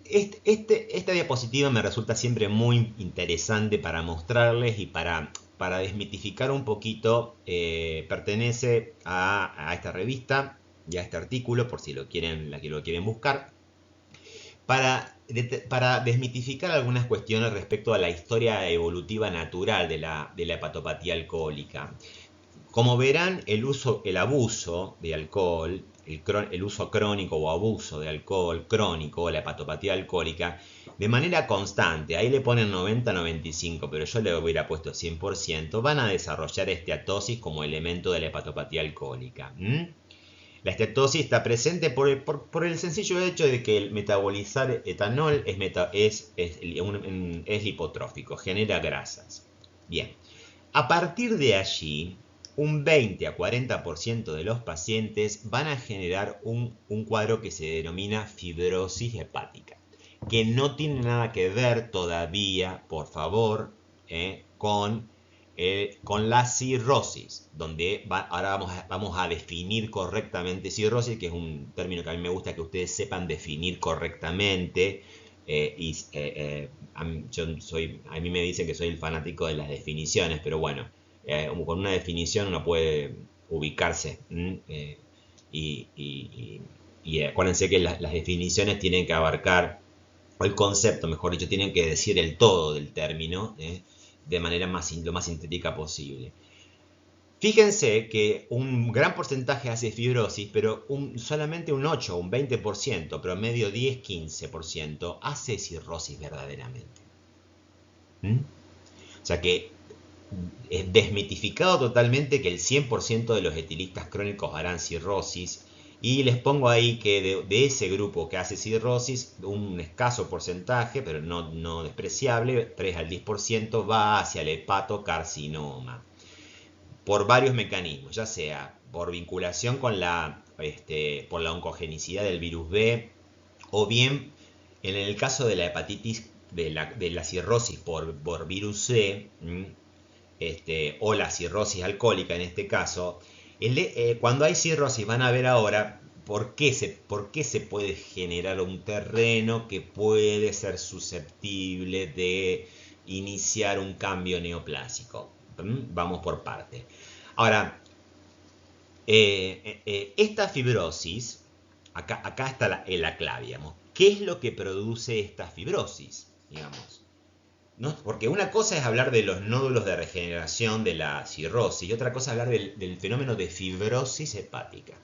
esta diapositiva me resulta siempre muy interesante para mostrarles y para desmitificar un poquito. Pertenece a esta revista y a este artículo, por si lo quieren buscar, para desmitificar algunas cuestiones respecto a la historia evolutiva natural de la hepatopatía alcohólica. Como verán, el abuso de alcohol, el uso crónico o abuso de alcohol crónico o la hepatopatía alcohólica, de manera constante, ahí le ponen 90-95, pero yo le hubiera puesto 100%, van a desarrollar esteatosis como elemento de la hepatopatía alcohólica. La esteatosis está presente por el sencillo hecho de que el metabolizar etanol es lipotrófico, genera grasas. Bien, a partir de allí, un 20 a 40% de los pacientes van a generar un cuadro que se denomina fibrosis hepática, que no tiene nada que ver todavía, por favor, con la cirrosis, donde ahora vamos a definir correctamente cirrosis, que es un término que a mí me gusta que ustedes sepan definir correctamente. A mí me dicen que soy el fanático de las definiciones, pero bueno, con una definición uno puede ubicarse. Y acuérdense que las definiciones tienen que abarcar, o el concepto, mejor dicho, tienen que decir el todo del término, de manera lo más sintética posible. Fíjense que un gran porcentaje hace fibrosis, pero solamente un 8 o un 20%, promedio 10-15%, hace cirrosis verdaderamente. O sea que es desmitificado totalmente que el 100% de los etilistas crónicos harán cirrosis. Y les pongo ahí que de ese grupo que hace cirrosis, un escaso porcentaje, pero no despreciable, 3 al 10%, va hacia el hepatocarcinoma. Por varios mecanismos, ya sea por vinculación con por la oncogenicidad del virus B, o bien en el caso de la hepatitis, de la cirrosis por virus C, o la cirrosis alcohólica en este caso. Cuando hay cirrosis, van a ver ahora, por qué se puede generar un terreno que puede ser susceptible de iniciar un cambio neoplásico. Vamos por parte. Ahora, esta fibrosis, acá está la clave, digamos. ¿Qué es lo que produce esta fibrosis? Digamos, ¿no? Porque una cosa es hablar de los nódulos de regeneración de la cirrosis y otra cosa es hablar del fenómeno de fibrosis hepática.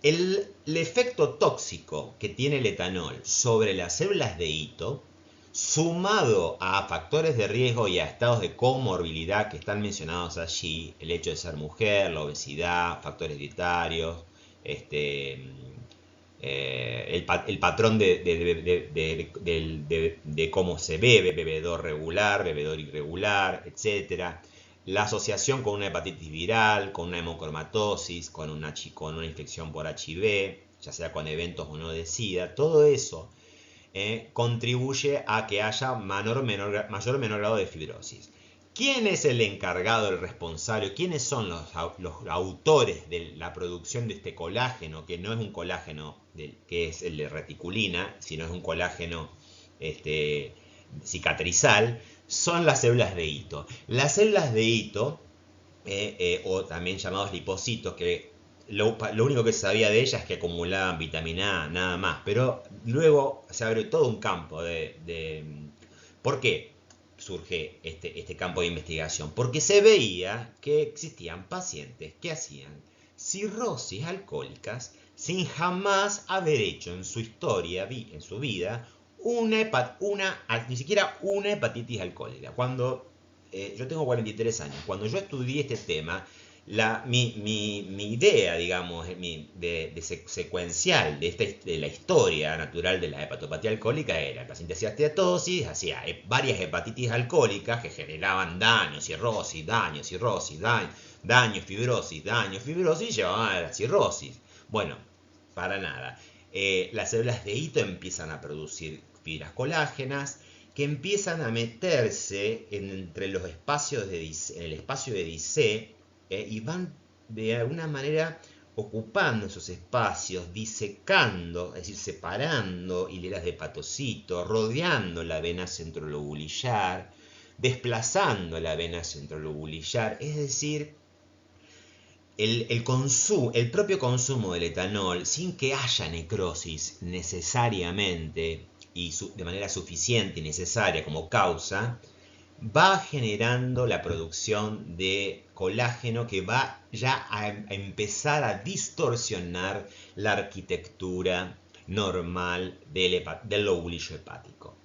El efecto tóxico que tiene el etanol sobre las células de hito, sumado a factores de riesgo y a estados de comorbilidad que están mencionados allí, el hecho de ser mujer, la obesidad, factores dietarios, el patrón de cómo se bebe, bebedor regular, bebedor irregular, etc. La asociación con una hepatitis viral, con una hemocromatosis, con una infección por HIV, ya sea con eventos o no de SIDA, todo eso contribuye a que haya mayor o menor grado de fibrosis. ¿Quién es el encargado, el responsable? ¿Quiénes son los autores de la producción de este colágeno? Que no es un colágeno que es el de reticulina, sino es un colágeno cicatrizal. Son las células de hito. Las células de hito, o también llamados lipocitos, que lo único que se sabía de ellas es que acumulaban vitamina A, nada más. Pero luego se abre todo un campo ¿Por qué surge este campo de investigación? Porque se veía que existían pacientes que hacían cirrosis alcohólicas sin jamás haber hecho en su historia, en su vida, ni siquiera una hepatitis alcohólica. Cuando yo tengo 43 años, cuando yo estudié este tema, mi idea, digamos, secuencial de la historia natural de la hepatopatía alcohólica era: el paciente hacía steatosis, hacía varias hepatitis alcohólicas que generaban daño, cirrosis, fibrosis, y llevaban a la cirrosis. Bueno, para nada. Las células de hito empiezan a producir fibras colágenas que empiezan a meterse entre los espacios en el espacio de Dicé, y van de alguna manera ocupando esos espacios, disecando, es decir, separando hileras de hepatocitos, rodeando la vena centrolobulillar, desplazando la vena centrolobulillar, es decir, el propio consumo del etanol, sin que haya necrosis necesariamente y de manera suficiente y necesaria como causa, va generando la producción de colágeno que va ya a empezar a distorsionar la arquitectura normal del lobulillo hepático.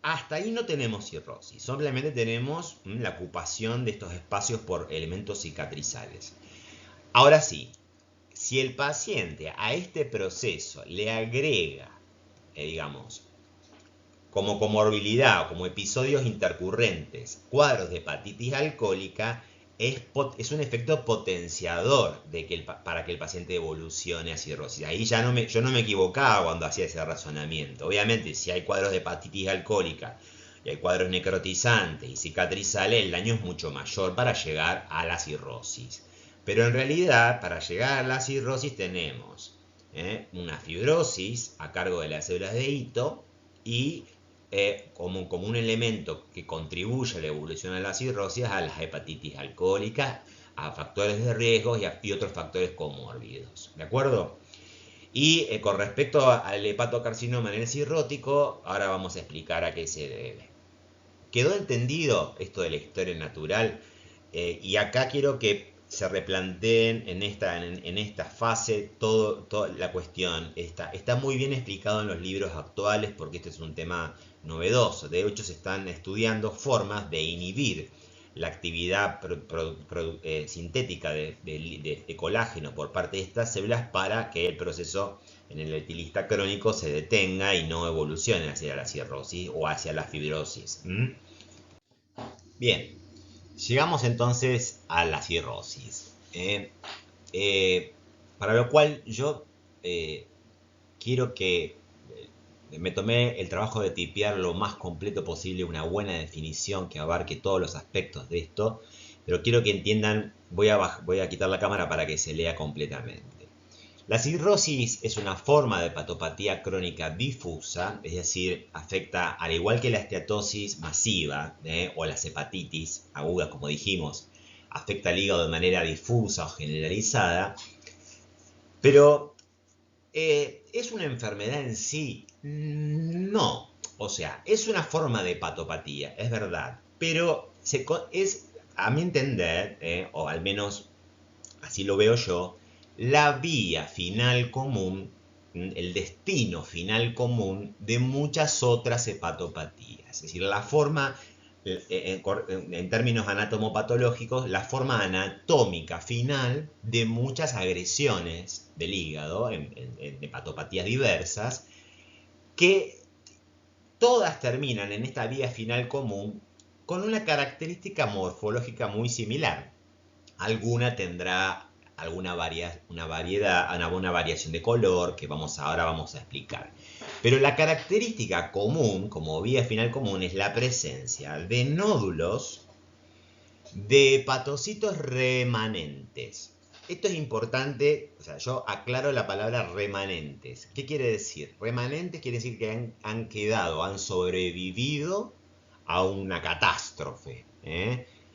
Hasta ahí no tenemos cirrosis, simplemente tenemos la ocupación de estos espacios por elementos cicatrizales. Ahora sí, si el paciente a este proceso le agrega, digamos, como comorbilidad o como episodios intercurrentes, cuadros de hepatitis alcohólica, es un efecto potenciador para que el paciente evolucione a cirrosis. Ahí yo no me equivocaba cuando hacía ese razonamiento. Obviamente, si hay cuadros de hepatitis alcohólica y hay cuadros necrotizantes y cicatrizales, el daño es mucho mayor para llegar a la cirrosis. Pero en realidad, para llegar a la cirrosis tenemos una fibrosis a cargo de las células de hito y como un elemento que contribuye a la evolución de la cirrosis, a las hepatitis alcohólicas, a factores de riesgo y otros factores comórbidos. ¿De acuerdo? Y con respecto al hepatocarcinoma en el cirrótico, ahora vamos a explicar a qué se debe. ¿Quedó entendido esto de la historia natural? Y acá quiero que se replanteen en esta fase toda la cuestión. Está muy bien explicado en los libros actuales porque este es un tema novedoso. De hecho, se están estudiando formas de inhibir la actividad sintética de colágeno por parte de estas células para que el proceso en el etilista crónico se detenga y no evolucione hacia la cirrosis o hacia la fibrosis. Bien, llegamos entonces a la cirrosis. Para lo cual yo quiero que me tomé el trabajo de tipear lo más completo posible una buena definición que abarque todos los aspectos de esto, pero quiero que entiendan voy a quitar la cámara para que se lea completamente. La cirrosis es una forma de hepatopatía crónica difusa, es decir, afecta, al igual que la esteatosis masiva o las hepatitis agudas, como dijimos, afecta al hígado de manera difusa o generalizada, pero ¿es una enfermedad en sí? No. O sea, es una forma de hepatopatía, es verdad, pero es, a mi entender, o al menos así lo veo yo, la vía final común, el destino final común de muchas otras hepatopatías. Es decir, la forma, en términos anatomopatológicos, la forma anatómica final de muchas agresiones del hígado en hepatopatías diversas, que todas terminan en esta vía final común con una característica morfológica muy similar. Alguna tendrá una variación de color que ahora vamos a explicar. Pero la característica común, como vía final común, es la presencia de nódulos de hepatocitos remanentes. Esto es importante, o sea, yo aclaro la palabra remanentes. ¿Qué quiere decir? Remanentes quiere decir que han quedado, han sobrevivido a una catástrofe,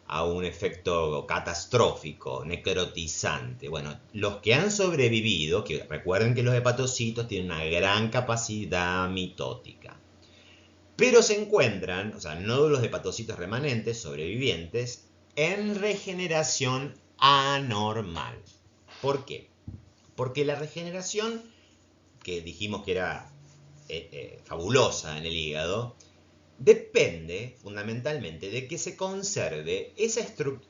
a un efecto catastrófico, necrotizante. Bueno, los que han sobrevivido, que recuerden que los hepatocitos tienen una gran capacidad mitótica, pero se encuentran, o sea, nódulos de hepatocitos remanentes, sobrevivientes, en regeneración anormal. ¿Por qué? Porque la regeneración, que dijimos que era fabulosa en el hígado, depende fundamentalmente de que se conserve esa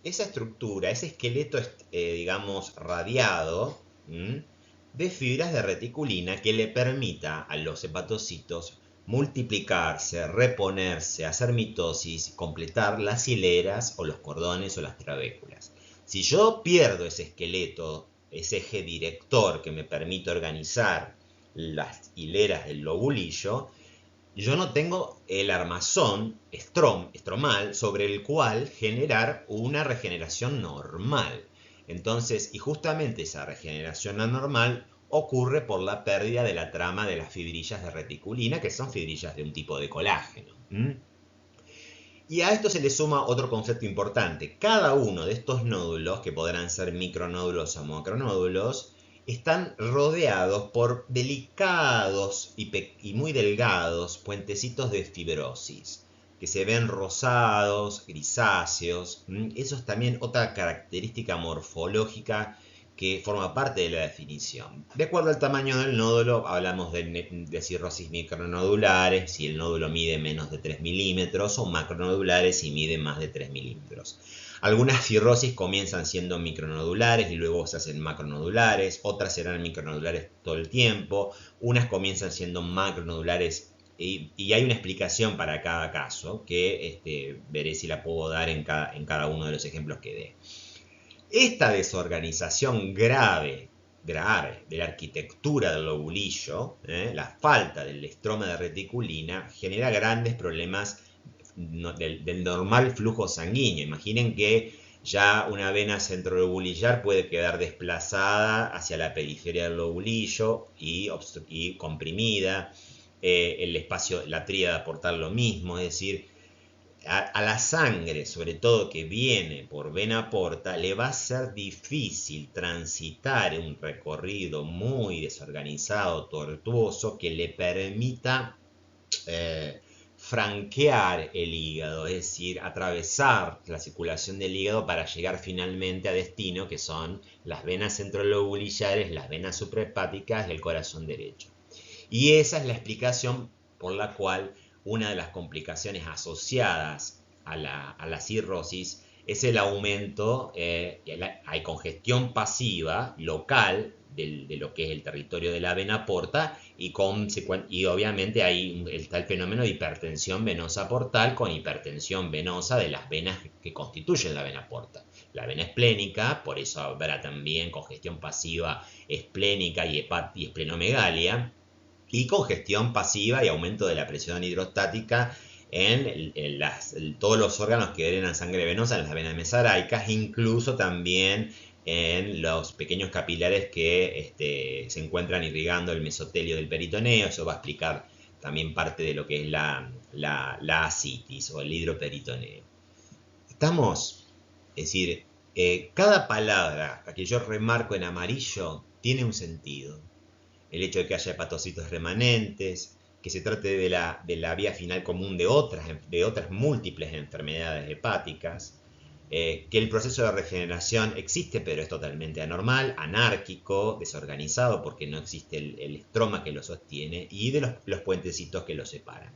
estructura, ese esqueleto, digamos, radiado, de fibras de reticulina que le permita a los hepatocitos multiplicarse, reponerse, hacer mitosis, completar las hileras o los cordones o las trabéculas. Si yo pierdo ese esqueleto, ese eje director que me permite organizar las hileras del lobulillo, yo no tengo el armazón estromal sobre el cual generar una regeneración normal. Entonces, y justamente esa regeneración anormal ocurre por la pérdida de la trama de las fibrillas de reticulina, que son fibrillas de un tipo de colágeno. Y a esto se le suma otro concepto importante. Cada uno de estos nódulos, que podrán ser micronódulos o macronódulos, están rodeados por delicados y muy delgados puentecitos de fibrosis, que se ven rosados, grisáceos. Eso es también otra característica morfológica que forma parte de la definición. De acuerdo al tamaño del nódulo, hablamos de cirrosis micronodulares, si el nódulo mide menos de 3 milímetros, o macronodulares si mide más de 3 milímetros. Algunas cirrosis comienzan siendo micronodulares y luego se hacen macronodulares, otras serán micronodulares todo el tiempo, unas comienzan siendo macronodulares y hay una explicación para cada caso que veré si la puedo dar en cada uno de los ejemplos que dé. Esta desorganización grave de la arquitectura del lobulillo, la falta del estroma de reticulina, genera grandes problemas del normal flujo sanguíneo. Imaginen que ya una vena centrolobulillar puede quedar desplazada hacia la periferia del lobulillo y comprimida. El espacio, la tríada portal lo mismo, es decir, a la sangre, sobre todo que viene por vena porta, le va a ser difícil transitar un recorrido muy desorganizado, tortuoso, que le permita franquear el hígado, es decir, atravesar la circulación del hígado para llegar finalmente a destino, que son las venas centrolobulillares, las venas suprahepáticas y el corazón derecho. Y esa es la explicación por la cual una de las complicaciones asociadas a la cirrosis es el aumento, hay congestión pasiva local de lo que es el territorio de la vena porta y obviamente ahí está el fenómeno de hipertensión venosa portal con hipertensión venosa de las venas que constituyen la vena porta. La vena esplénica, por eso habrá también congestión pasiva esplénica y esplenomegalia, y congestión pasiva y aumento de la presión hidrostática todos los órganos que drenan sangre venosa, en las venas mesaraicas, incluso también en los pequeños capilares que se encuentran irrigando el mesotelio del peritoneo. Eso va a explicar también parte de lo que es la ascitis o el hidroperitoneo. ¿Estamos? Es decir, cada palabra que yo remarco en amarillo tiene un sentido. El hecho de que haya hepatocitos remanentes, que se trate de la vía final común de otras múltiples enfermedades hepáticas, que el proceso de regeneración existe, pero es totalmente anormal, anárquico, desorganizado, porque no existe el estroma que lo sostiene, y de los puentecitos que lo separan.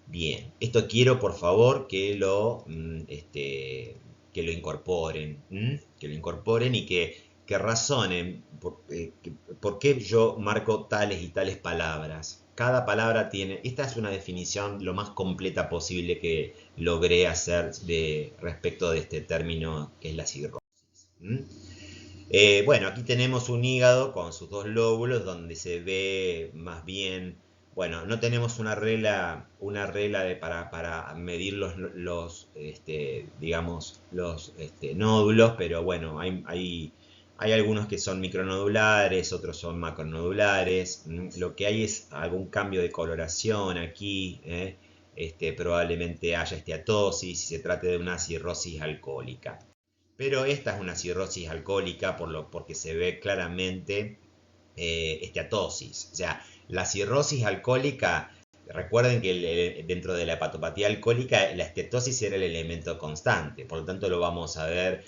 Bien, esto quiero por favor que lo incorporen, y que razonen por qué yo marco tales y tales palabras. Cada palabra tiene, esta es una definición lo más completa posible que logré hacer respecto de este término que es la cirrosis. Bueno, aquí tenemos un hígado con sus dos lóbulos donde se ve más bien, bueno, no tenemos una regla para medir digamos, los nódulos, pero bueno, hay algunos que son micronodulares, otros son macronodulares. Lo que hay es algún cambio de coloración aquí, probablemente haya esteatosis si se trate de una cirrosis alcohólica. Pero esta es una cirrosis alcohólica porque se ve claramente esteatosis. O sea, la cirrosis alcohólica, recuerden que dentro de la hepatopatía alcohólica la esteatosis era el elemento constante. Por lo tanto, lo vamos a ver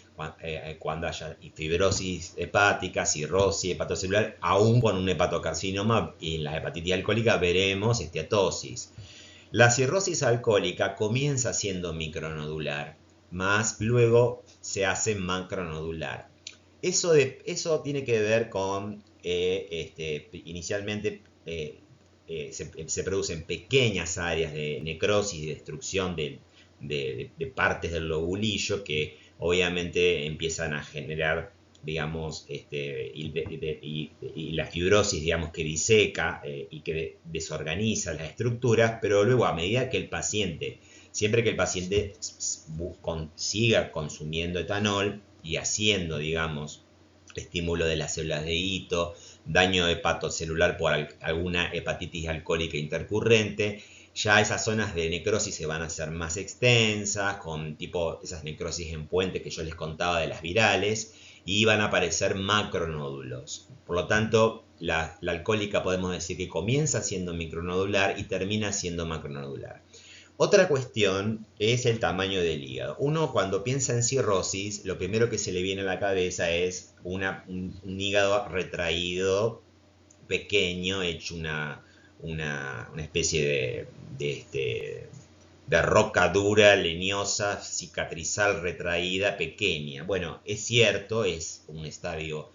cuando haya fibrosis hepática, cirrosis hepatocelular, aún con un hepatocarcinoma, y en la hepatitis alcohólica veremos esteatosis. La cirrosis alcohólica comienza siendo micronodular, más luego se hace macronodular. Eso tiene que ver con, inicialmente se producen pequeñas áreas de necrosis y destrucción de partes del lobulillo que obviamente empiezan a generar, digamos, y la fibrosis, digamos, que diseca y que desorganiza las estructuras, pero luego a medida que el paciente, siempre que el paciente siga consumiendo etanol y haciendo, digamos, estímulo de las células de hito, daño hepatocelular por alguna hepatitis alcohólica intercurrente, ya esas zonas de necrosis se van a hacer más extensas, con tipo esas necrosis en puente que yo les contaba de las virales, y van a aparecer macronódulos. Por lo tanto, la alcohólica podemos decir que comienza siendo micronodular y termina siendo macronodular. Otra cuestión es el tamaño del hígado. Uno cuando piensa en cirrosis, lo primero que se le viene a la cabeza es un hígado retraído, pequeño, hecho una especie de roca dura, leñosa, cicatrizal, retraída, pequeña. Bueno, es cierto, es un estadio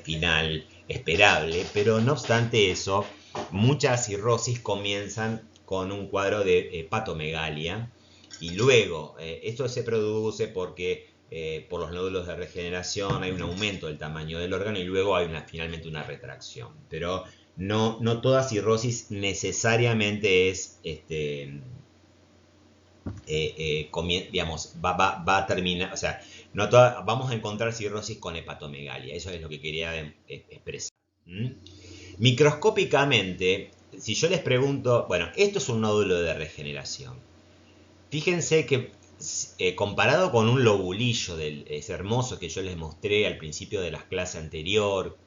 final esperable, pero no obstante eso, muchas cirrosis comienzan con un cuadro de hepatomegalia y luego esto se produce porque por los nódulos de regeneración hay un aumento del tamaño del órgano y luego hay finalmente una retracción. Pero no toda cirrosis necesariamente es, digamos, va a terminar, o sea, vamos a encontrar cirrosis con hepatomegalia. Eso es lo que quería expresar. Microscópicamente, si yo les pregunto, bueno, esto es un nódulo de regeneración. Fíjense que comparado con un lobulillo ese hermoso que yo les mostré al principio de las clases anterior,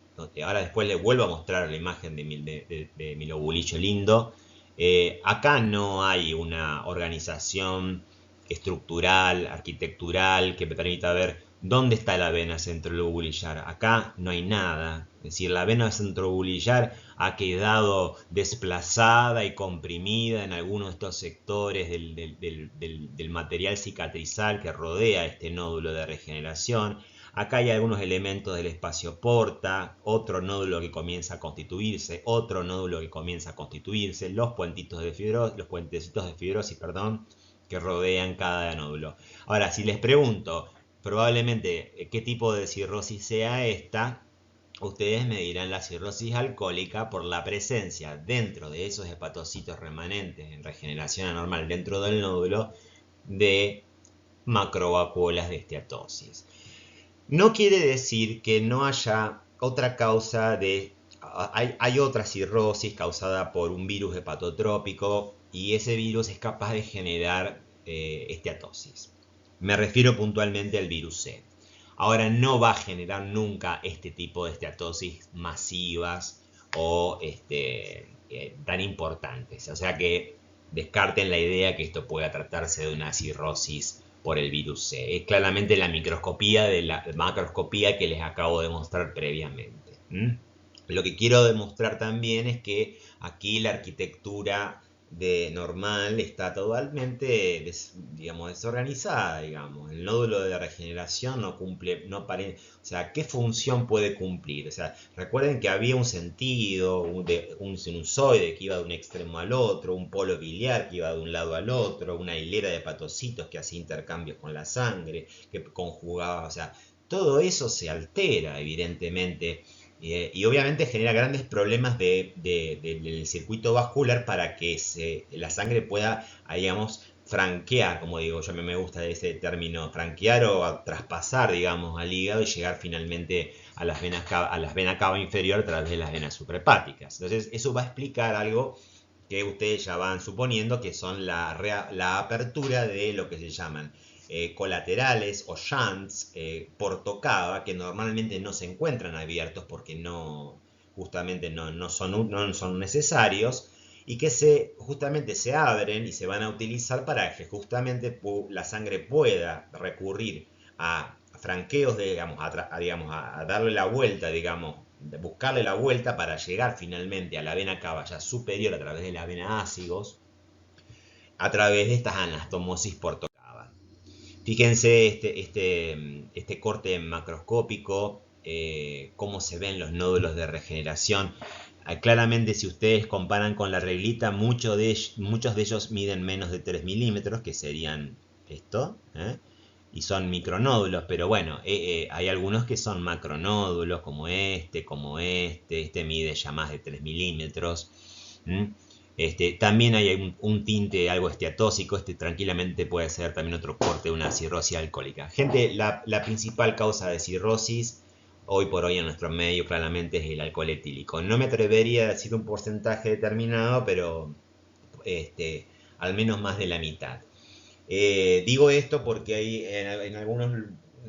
ahora después les vuelvo a mostrar la imagen de mi lobulillo lindo, acá no hay una organización estructural, arquitectural, que me permita ver dónde está la vena centrolobulillar. Acá no hay nada. Es decir, la vena centrolobulillar ha quedado desplazada y comprimida en algunos de estos sectores del material cicatrizal que rodea este nódulo de regeneración. Acá hay algunos elementos del espacio porta, otro nódulo que comienza a constituirse, otro nódulo que comienza a constituirse, los puentecitos de fibrosis, que rodean cada nódulo. Ahora, si les pregunto, probablemente qué tipo de cirrosis sea esta, ustedes medirán la cirrosis alcohólica por la presencia dentro de esos hepatocitos remanentes en regeneración anormal dentro del nódulo de macrovacuolas de esteatosis. No quiere decir que no haya otra causa de... Hay otra cirrosis causada por un virus hepatotrópico y ese virus es capaz de generar esteatosis. Me refiero puntualmente al virus C. Ahora, no va a generar nunca este tipo de esteatosis masivas o tan importantes. O sea que descarten la idea que esto pueda tratarse de una cirrosis por el virus C. Es claramente la microscopía de la macroscopía que les acabo de mostrar previamente. Lo que quiero demostrar también es que aquí la arquitectura normal está totalmente desorganizada, digamos. El nódulo de regeneración no cumple, o sea, ¿qué función puede cumplir? O sea, recuerden que había un sentido, un sinusoide que iba de un extremo al otro, un polo biliar que iba de un lado al otro, una hilera de hepatocitos que hacía intercambios con la sangre, que conjugaba, o sea, todo eso se altera, evidentemente. Y obviamente genera grandes problemas del circuito vascular para que la sangre pueda, digamos, franquear, como digo, yo me gusta ese término, franquear o traspasar, digamos, al hígado y llegar finalmente a las venas cava inferior a través de las venas suprahepáticas. Entonces, eso va a explicar algo que ustedes ya van suponiendo que son la apertura de lo que se llaman colaterales o shunts por tocada, que normalmente no se encuentran abiertos porque justamente no son necesarios, y que justamente se abren y se van a utilizar para que justamente la sangre pueda recurrir a franqueos, digamos, a darle la vuelta, digamos, buscarle la vuelta para llegar finalmente a la vena cava ya superior a través de la vena ácigos, a través de estas anastomosis por tocada. Fíjense este corte macroscópico, cómo se ven los nódulos de regeneración. Claramente, si ustedes comparan con la reglita, muchos de ellos miden menos de 3 milímetros, que serían esto, y son micronódulos, pero bueno, hay algunos que son macronódulos, como este mide ya más de 3 milímetros. También hay un tinte algo esteatósico, tranquilamente puede ser también otro corte de una cirrosis alcohólica. Gente, la principal causa de cirrosis hoy por hoy en nuestro medio claramente es el alcohol etílico. No me atrevería a decir un porcentaje determinado, pero al menos más de la mitad. Digo esto porque hay en algunas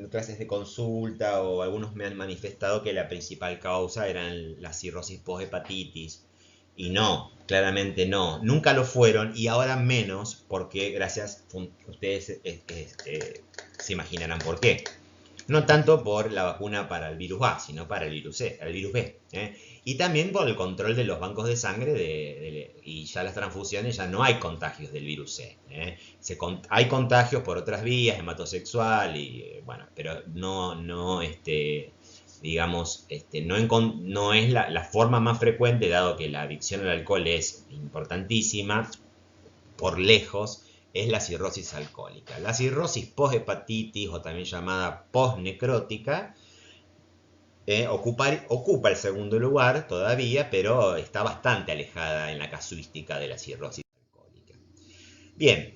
clases de consulta o algunos me han manifestado que la principal causa eran la cirrosis post-hepatitis. Y no, claramente no. Nunca lo fueron y ahora menos porque ustedes se imaginarán por qué. No tanto por la vacuna para el virus A, sino para el virus B. Y también por el control de los bancos de sangre y ya las transfusiones, ya no hay contagios del virus C. Hay contagios por otras vías, hematosexual, bueno, pero digamos, no es la forma más frecuente, dado que la adicción al alcohol es importantísima, por lejos, es la cirrosis alcohólica. La cirrosis post-hepatitis, o también llamada post-necrótica, ocupa el segundo lugar todavía, pero está bastante alejada en la casuística de la cirrosis alcohólica. Bien,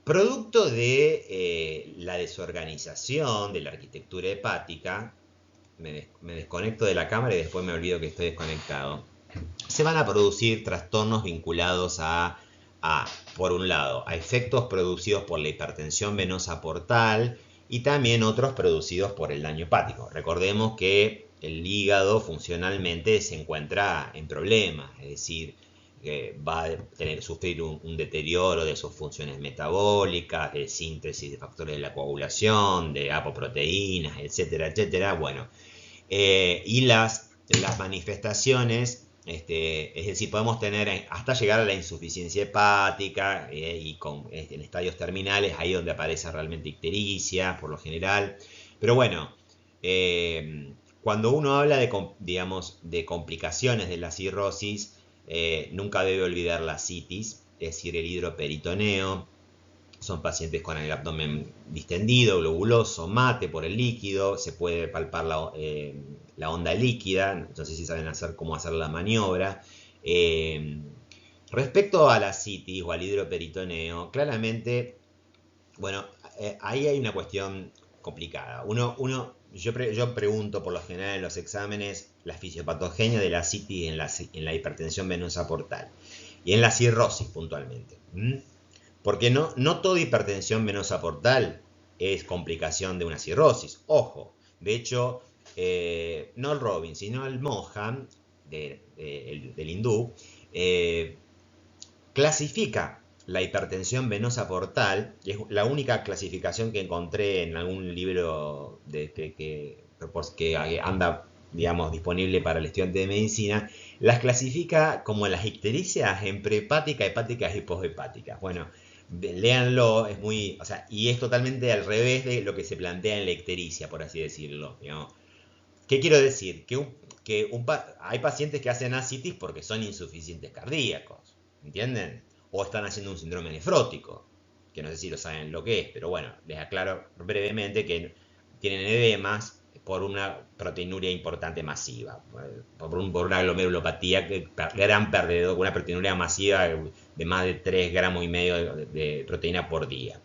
producto de la desorganización de la arquitectura hepática, me desconecto de la cámara y después me olvido que estoy desconectado, se van a producir trastornos vinculados por un lado, a efectos producidos por la hipertensión venosa portal y también otros producidos por el daño hepático. Recordemos que el hígado funcionalmente se encuentra en problemas, es decir, va a sufrir un deterioro de sus funciones metabólicas, de síntesis de factores de la coagulación, de apoproteínas, etcétera, etcétera. Bueno, y las manifestaciones, es decir, podemos tener hasta llegar a la insuficiencia hepática y en estadios terminales, ahí donde aparece realmente ictericia, por lo general. Pero bueno, cuando uno habla de complicaciones de la cirrosis, nunca debe olvidar la citis, es decir, el hidroperitoneo, Son pacientes con el abdomen distendido, globuloso, mate por el líquido, se puede palpar la onda líquida, no sé si saben cómo hacer la maniobra. Respecto a la citis o al hidroperitoneo, claramente, bueno, ahí hay una cuestión complicada. Yo pregunto por lo general en los exámenes la fisiopatogenia de la citis en la hipertensión venosa portal y en la cirrosis puntualmente. Porque no toda hipertensión venosa portal es complicación de una cirrosis. Ojo, de hecho, no el Robin, sino el Mohan del hindú, clasifica la hipertensión venosa portal, y es la única clasificación que encontré en algún libro que anda, digamos, disponible para el estudiante de medicina, las clasifica como las ictericias en prehepática, hepáticas y poshepáticas. Bueno, léanlo, es muy, o sea, y es totalmente al revés de lo que se plantea en la ictericia, por así decirlo, digamos. ¿Qué quiero decir? Hay pacientes que hacen ascitis porque son insuficientes cardíacos, ¿entienden? O están haciendo un síndrome nefrótico, que no sé si lo saben lo que es, pero bueno, les aclaro brevemente que tienen edemas por una proteinuria importante masiva, por una glomerulopatía gran perdedor, una proteinuria masiva de más de 3 gramos y medio de proteína por día,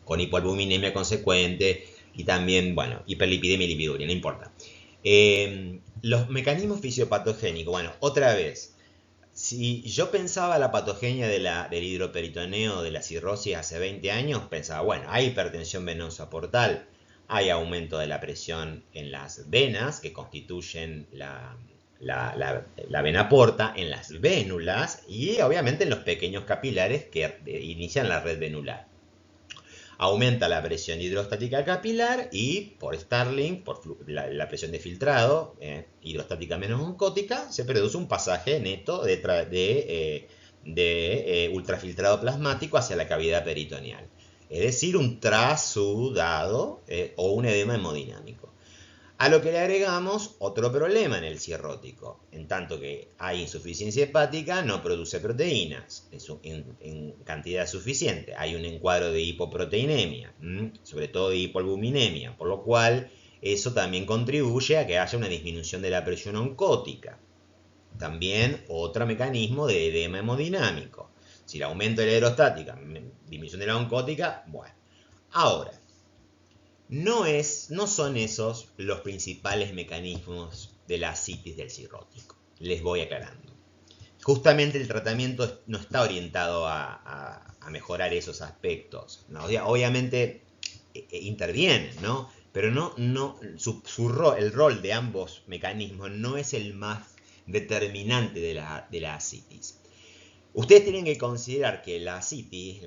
con hipoalbuminemia consecuente y también, bueno, hiperlipidemia y lipiduria, no importa. Los mecanismos fisiopatogénicos, bueno, otra vez, si yo pensaba la patogenia del hidroperitoneo, de la cirrosis hace 20 años, pensaba, bueno, hay hipertensión venosa portal, hay aumento de la presión en las venas que constituyen la vena porta, en las vénulas y obviamente en los pequeños capilares que inician la red venular. Aumenta la presión hidrostática capilar y por Starling, por la presión de filtrado hidrostática menos oncótica, se produce un pasaje neto de ultrafiltrado plasmático hacia la cavidad peritoneal. Es decir, un trasudado o un edema hemodinámico. A lo que le agregamos otro problema en el cirrótico. En tanto que hay insuficiencia hepática, no produce proteínas en cantidad suficiente. Hay un encuadro de hipoproteinemia, sobre todo de hipoalbuminemia, por lo cual eso también contribuye a que haya una disminución de la presión oncótica. También otro mecanismo de edema hemodinámico. Si el aumento de la hidrostática, disminución de la oncótica, bueno. Ahora, no son esos los principales mecanismos de la ascitis del cirrótico. Les voy aclarando. Justamente el tratamiento no está orientado a mejorar esos aspectos, ¿no? Obviamente intervienen, ¿no? Pero el rol de ambos mecanismos no es el más determinante de la ascitis. Ustedes tienen que considerar que la ascitis,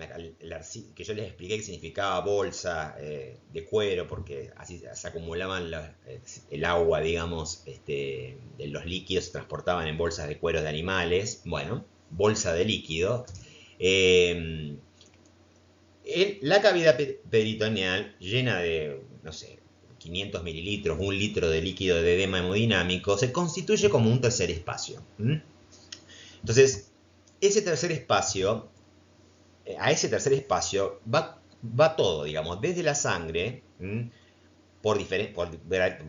que yo les expliqué que significaba bolsa de cuero, porque así se acumulaban el agua, digamos, los líquidos se transportaban en bolsas de cuero de animales, bueno, bolsa de líquido. La cavidad peritoneal llena de, no sé, 500 mililitros, 1 litro de líquido de edema hemodinámico, se constituye como un tercer espacio. Entonces, ese tercer espacio, a ese tercer espacio va todo, digamos, desde la sangre, por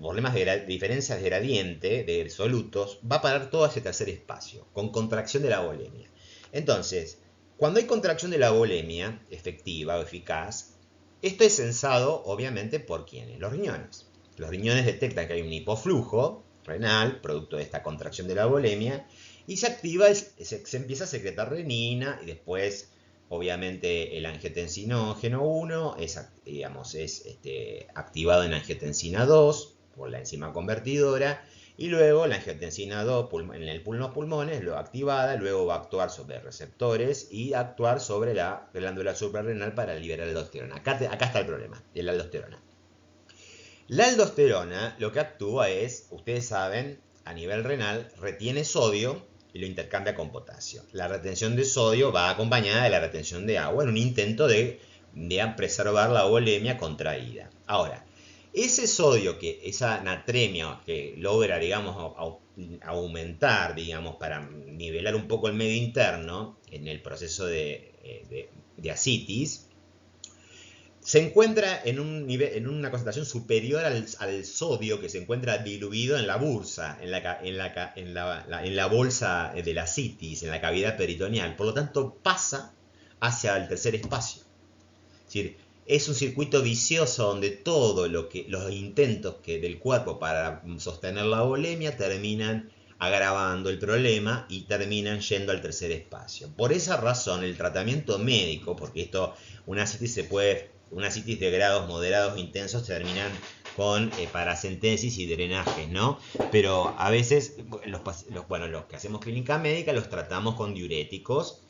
problemas de diferencias de gradiente, de solutos, va a parar todo ese tercer espacio, con contracción de la volemia. Entonces, cuando hay contracción de la volemia, efectiva o eficaz, esto es sensado, obviamente, ¿por quiénes? Los riñones. Los riñones detectan que hay un hipoflujo renal, producto de esta contracción de la volemia, y se activa, se empieza a secretar renina y después, obviamente, el angiotensina 1 es activado en angiotensina 2 por la enzima convertidora y luego la angiotensina 2 en los pulmones lo activada, luego va a actuar sobre receptores y actuar sobre la glándula suprarrenal para liberar aldosterona. Acá está el problema, de la aldosterona. La aldosterona lo que actúa es, ustedes saben, a nivel renal retiene sodio y lo intercambia con potasio. La retención de sodio va acompañada de la retención de agua en un intento de preservar la volemia contraída. Ahora, ese sodio, esa natremia que logra, digamos, aumentar, digamos, para nivelar un poco el medio interno en el proceso de ascitis, se encuentra en un nivel, en una concentración superior al sodio que se encuentra diluido en la bursa, en la bolsa de la citis, en la cavidad peritoneal. Por lo tanto, pasa hacia el tercer espacio. Es decir, es un circuito vicioso donde todo los intentos del cuerpo para sostener la bulimia terminan agravando el problema y terminan yendo al tercer espacio. Por esa razón, el tratamiento médico, porque una citis una citis de grados moderados e intensos terminan con paracentesis y drenajes, ¿no? Pero a veces los que hacemos clínica médica los tratamos con diuréticos.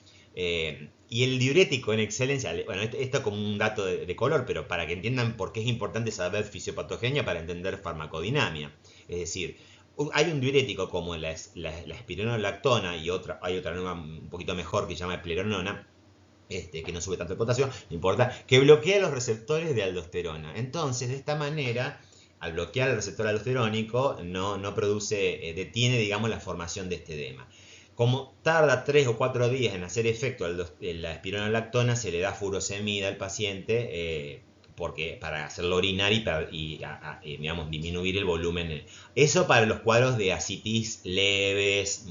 Y el diurético en excelencia, bueno, esto como un dato de color, pero para que entiendan por qué es importante saber fisiopatogenia para entender farmacodinamia. Es decir, hay un diurético como la espironolactona y hay otra nueva un poquito mejor que se llama epleronona, que no sube tanto el potasio, no importa, que bloquea los receptores de aldosterona. Entonces, de esta manera, al bloquear el receptor aldosterónico, no produce, detiene, digamos, la formación de este edema. Como tarda 3 o 4 días en hacer efecto la espironolactona, se le da furosemida al paciente para hacerlo orinar y digamos, disminuir el volumen. Eso para los cuadros de ascitis leves,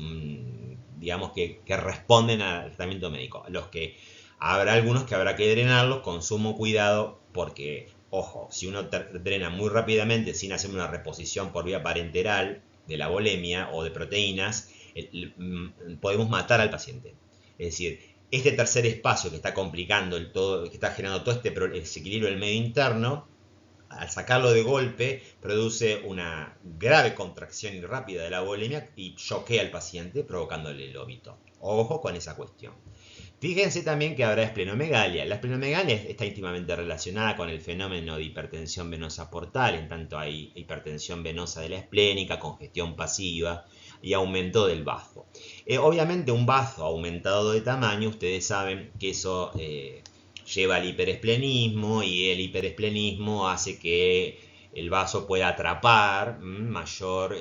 digamos, que responden al tratamiento médico. Habrá algunos que habrá que drenarlos con sumo cuidado porque, ojo, si uno drena muy rápidamente sin hacer una reposición por vía parenteral de la bulimia o de proteínas, podemos matar al paciente. Es decir, este tercer espacio que está complicando que está generando todo este desequilibrio del medio interno, al sacarlo de golpe, produce una grave contracción rápida de la bulimia y choquea al paciente, provocándole el vómito. Ojo con esa cuestión. Fíjense también que habrá esplenomegalia. La esplenomegalia está íntimamente relacionada con el fenómeno de hipertensión venosa portal, en tanto hay hipertensión venosa de la esplénica, congestión pasiva y aumento del bazo. Obviamente un bazo aumentado de tamaño, ustedes saben que eso lleva al hiperesplenismo y el hiperesplenismo hace que el vaso pueda atrapar mayor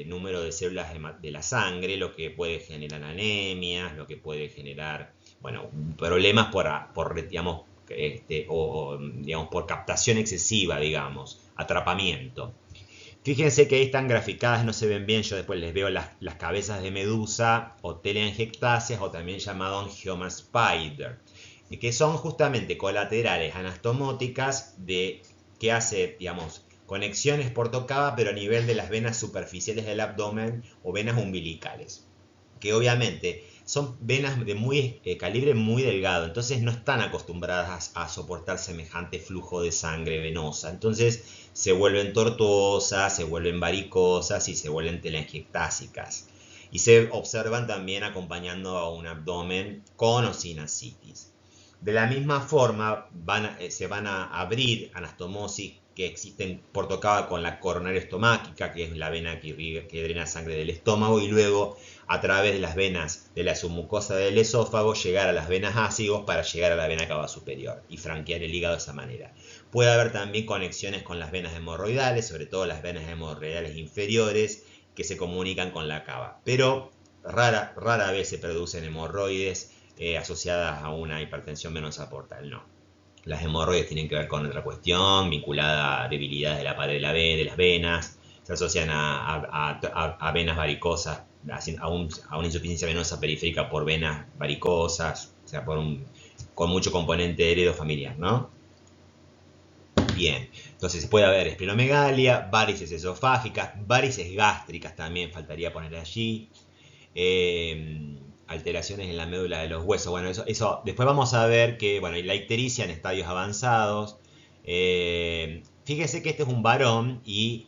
número de células de la sangre, lo que puede generar anemias, lo que puede generar problemas digamos, digamos, por captación excesiva, digamos, atrapamiento. Fíjense que ahí están graficadas, no se ven bien, yo después les veo las cabezas de medusa o teleangiectasias o también llamado angioma spider, que son justamente colaterales anastomóticas que hace, digamos, conexiones por tocaba, pero a nivel de las venas superficiales del abdomen o venas umbilicales, que obviamente son venas de calibre muy delgado, entonces no están acostumbradas a soportar semejante flujo de sangre venosa, entonces se vuelven tortuosas, se vuelven varicosas y se vuelven telangiectásicas. Y se observan también acompañando a un abdomen con o sin ascitis. De la misma forma, se van a abrir anastomosis que existen por tocaba con la coronaria estomáquica, que es la vena que drena sangre del estómago, y luego a través de las venas de la submucosa del esófago llegar a las venas ácigos para llegar a la vena cava superior y franquear el hígado de esa manera. Puede haber también conexiones con las venas hemorroidales, sobre todo las venas hemorroidales inferiores, que se comunican con la cava, pero rara vez se producen hemorroides asociadas a una hipertensión venosa portal, no. Las hemorroides tienen que ver con otra cuestión, vinculada a debilidades de la pared de las venas, se asocian a venas varicosas, a una insuficiencia venosa periférica por venas varicosas, o sea, con mucho componente heredo familiar, ¿no? Bien, entonces puede haber esplenomegalia, varices esofágicas, varices gástricas también faltaría poner allí. Alteraciones en la médula de los huesos. Bueno, eso después vamos a ver que, bueno, la ictericia en estadios avanzados. Fíjese que este es un varón y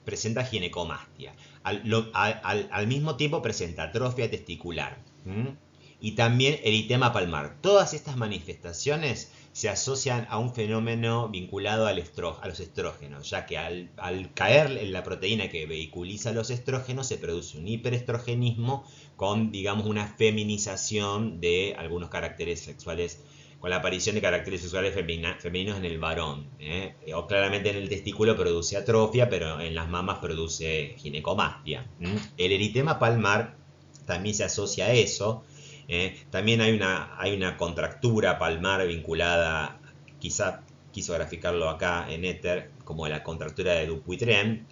presenta ginecomastia. Al mismo tiempo presenta atrofia testicular. Y también eritema palmar. Todas estas manifestaciones se asocian a un fenómeno vinculado a los estrógenos, ya que al caer en la proteína que vehiculiza los estrógenos se produce un hiperestrogenismo con, digamos, una feminización de algunos caracteres sexuales con la aparición de caracteres sexuales femeninos en el varón. O claramente en el testículo produce atrofia, pero en las mamas produce ginecomastia. El eritema palmar también se asocia a eso. También hay una contractura palmar vinculada, quizá quiso graficarlo acá en éter, como la contractura de Dupuytren.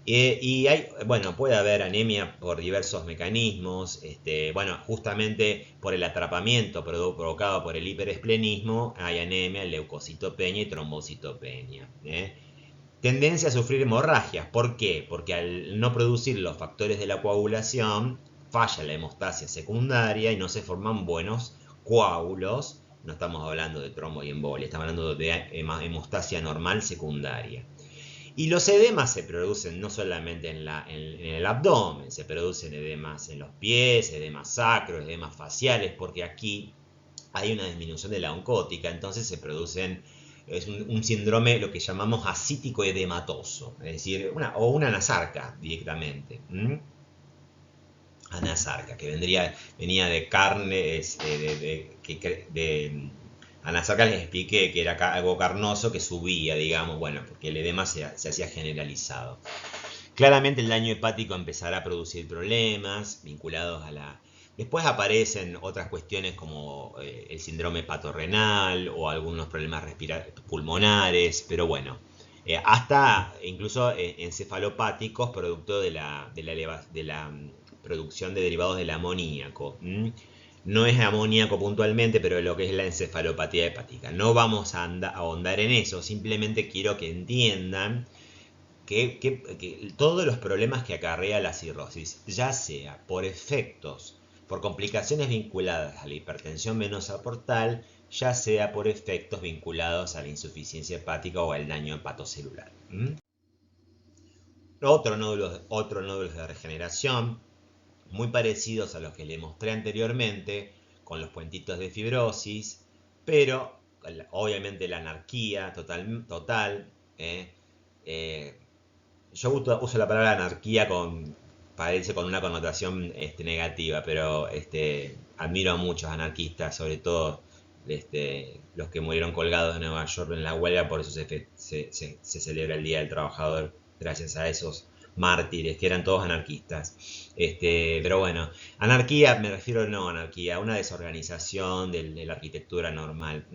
Y bueno, puede haber anemia por diversos mecanismos, bueno, justamente por el atrapamiento provocado por el hiperesplenismo, hay anemia, leucocitopenia y trombocitopenia. Tendencia a sufrir hemorragias, ¿por qué? Porque al no producir los factores de la coagulación, falla la hemostasia secundaria y no se forman buenos coágulos. No estamos hablando de trombo y embolia, estamos hablando de hemostasia normal secundaria. Y los edemas se producen no solamente en el abdomen, se producen edemas en los pies, edemas sacros, edemas faciales, porque aquí hay una disminución de la oncótica, entonces se producen, es un síndrome, lo que llamamos ascítico edematoso, es decir, una anasarca directamente. Anasarca, que venía de carne, Anasarca les expliqué que era algo carnoso que subía, digamos, bueno, porque el edema se hacía generalizado. Claramente el daño hepático empezará a producir problemas vinculados a la... Después aparecen otras cuestiones como el síndrome hepatorrenal o algunos problemas pulmonares, pero bueno, hasta incluso encefalopáticos producto de la producción de derivados del amoníaco. No es amoníaco puntualmente, pero lo que es la encefalopatía hepática. No vamos a ahondar en eso, simplemente quiero que entiendan que todos los problemas que acarrea la cirrosis, ya sea por efectos, por complicaciones vinculadas a la hipertensión venosa portal, ya sea por efectos vinculados a la insuficiencia hepática o al daño hepatocelular. Otros nódulos de regeneración, muy parecidos a los que le mostré anteriormente, con los puentitos de fibrosis, pero obviamente la anarquía total. Yo uso la palabra anarquía parece con una connotación negativa, pero admiro a muchos anarquistas, sobre todo los que murieron colgados en Nueva York en la huelga, por eso se celebra el Día del Trabajador, gracias a esos mártires, que eran todos anarquistas. Pero bueno, anarquía, me refiero no a anarquía, a una desorganización de la arquitectura normal.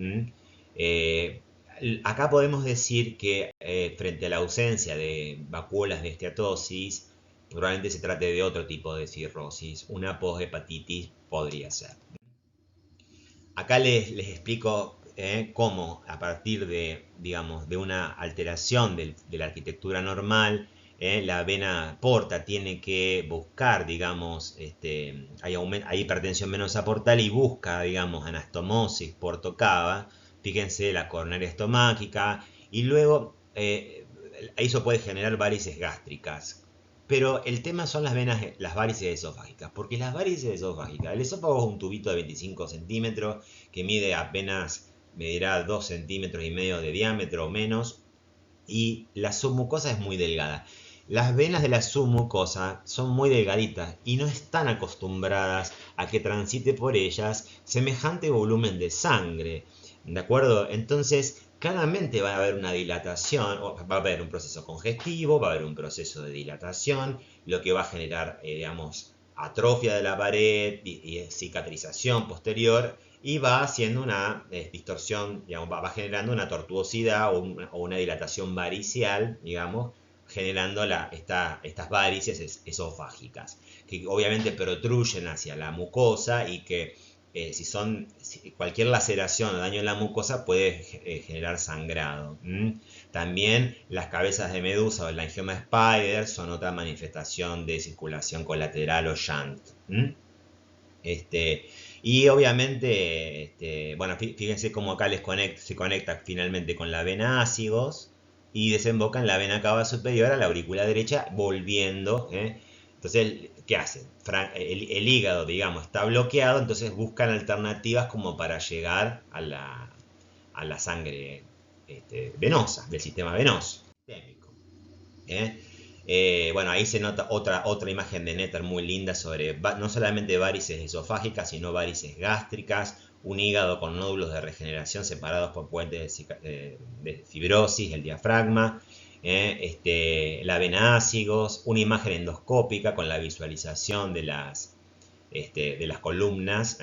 Acá podemos decir que frente a la ausencia de vacuolas de esteatosis, probablemente se trate de otro tipo de cirrosis, una poshepatitis podría ser. Acá les explico cómo a partir de, digamos, de una alteración de la arquitectura normal, la vena porta tiene que buscar, digamos, hay hipertensión venosa portal y busca, digamos, anastomosis portocava, fíjense la coronaria estomáquica, y luego eso puede generar varices gástricas. Pero el tema son las varices esofágicas, porque las varices esofágicas, el esófago es un tubito de 25 centímetros que mide apenas, medirá 2 centímetros y medio de diámetro o menos, y la submucosa es muy delgada. Las venas de la submucosa son muy delgaditas y no están acostumbradas a que transite por ellas semejante volumen de sangre, ¿de acuerdo? Entonces, claramente va a haber una dilatación, va a haber un proceso congestivo, va a haber un proceso de dilatación, lo que va a generar, digamos, atrofia de la pared y cicatrización posterior, y va haciendo una distorsión, digamos, va generando una tortuosidad o una dilatación varicial, digamos, generando estas varices esofágicas, que obviamente protruyen hacia la mucosa y que cualquier laceración o daño en la mucosa puede generar sangrado. También las cabezas de medusa o el angioma Spider son otra manifestación de circulación colateral o shunt. Y obviamente, bueno, fíjense cómo acá se conecta finalmente con la vena ácigos y desemboca en la vena cava superior a la aurícula derecha, volviendo. Entonces, ¿qué hacen? El hígado, digamos, está bloqueado, entonces buscan alternativas como para llegar a la sangre venosa, del sistema venoso. Bueno, ahí se nota otra imagen de Netter muy linda sobre no solamente varices esofágicas, sino varices gástricas un hígado con nódulos de regeneración separados por puentes de fibrosis, el diafragma, la vena ácigos, una imagen endoscópica con la visualización de las columnas.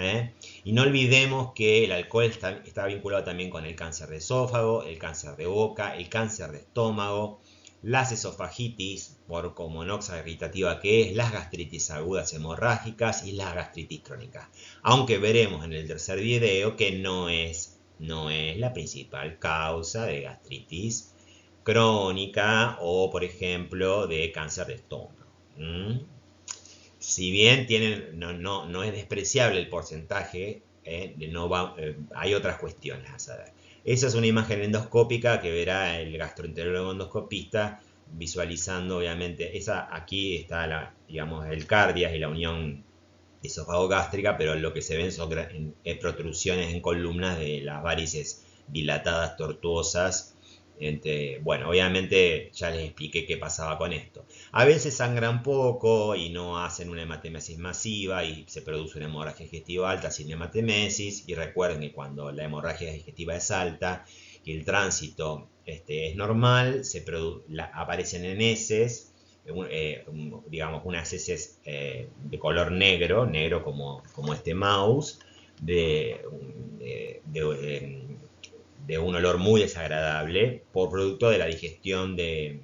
Y no olvidemos que el alcohol está vinculado también con el cáncer de esófago, el cáncer de boca, el cáncer de estómago, las esofagitis, por como noxa irritativa que es, las gastritis agudas hemorrágicas y las gastritis crónicas. Aunque veremos en el tercer video que no es la principal causa de gastritis crónica o, por ejemplo, de cáncer de estómago. Si bien no es despreciable el porcentaje, hay otras cuestiones a saber. Esa es una imagen endoscópica que verá el gastroenterólogo endoscopista visualizando, obviamente, aquí está digamos, el cardias y la unión esófago-gástrica, pero lo que se ven son protrusiones en columnas de las varices dilatadas, tortuosas. Bueno, obviamente ya les expliqué qué pasaba con esto. A veces sangran poco y no hacen una hematemesis masiva y se produce una hemorragia digestiva alta sin hematemesis. Y recuerden que cuando la hemorragia digestiva es alta y el tránsito es normal, aparecen en heces, digamos unas heces de color negro como este mouse, de un olor muy desagradable por producto de la digestión del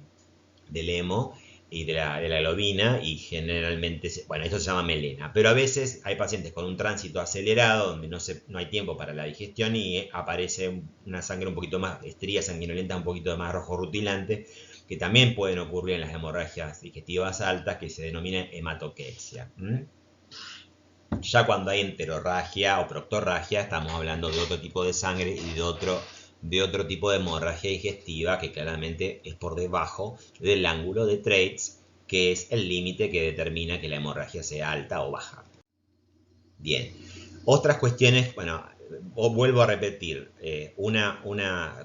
hemo y de la globina, y generalmente, bueno, esto se llama melena, pero a veces hay pacientes con un tránsito acelerado donde no hay tiempo para la digestión y aparece una sangre un poquito más, estrías sanguinolentas un poquito más rojo rutilante, que también pueden ocurrir en las hemorragias digestivas altas, que se denomina hematoquexia. Ya cuando hay enterorragia o proctorragia, estamos hablando de otro tipo de sangre y de otro tipo de hemorragia digestiva que claramente es por debajo del ángulo de Treitz, que es el límite que determina que la hemorragia sea alta o baja. Bien, otras cuestiones, bueno, vuelvo a repetir,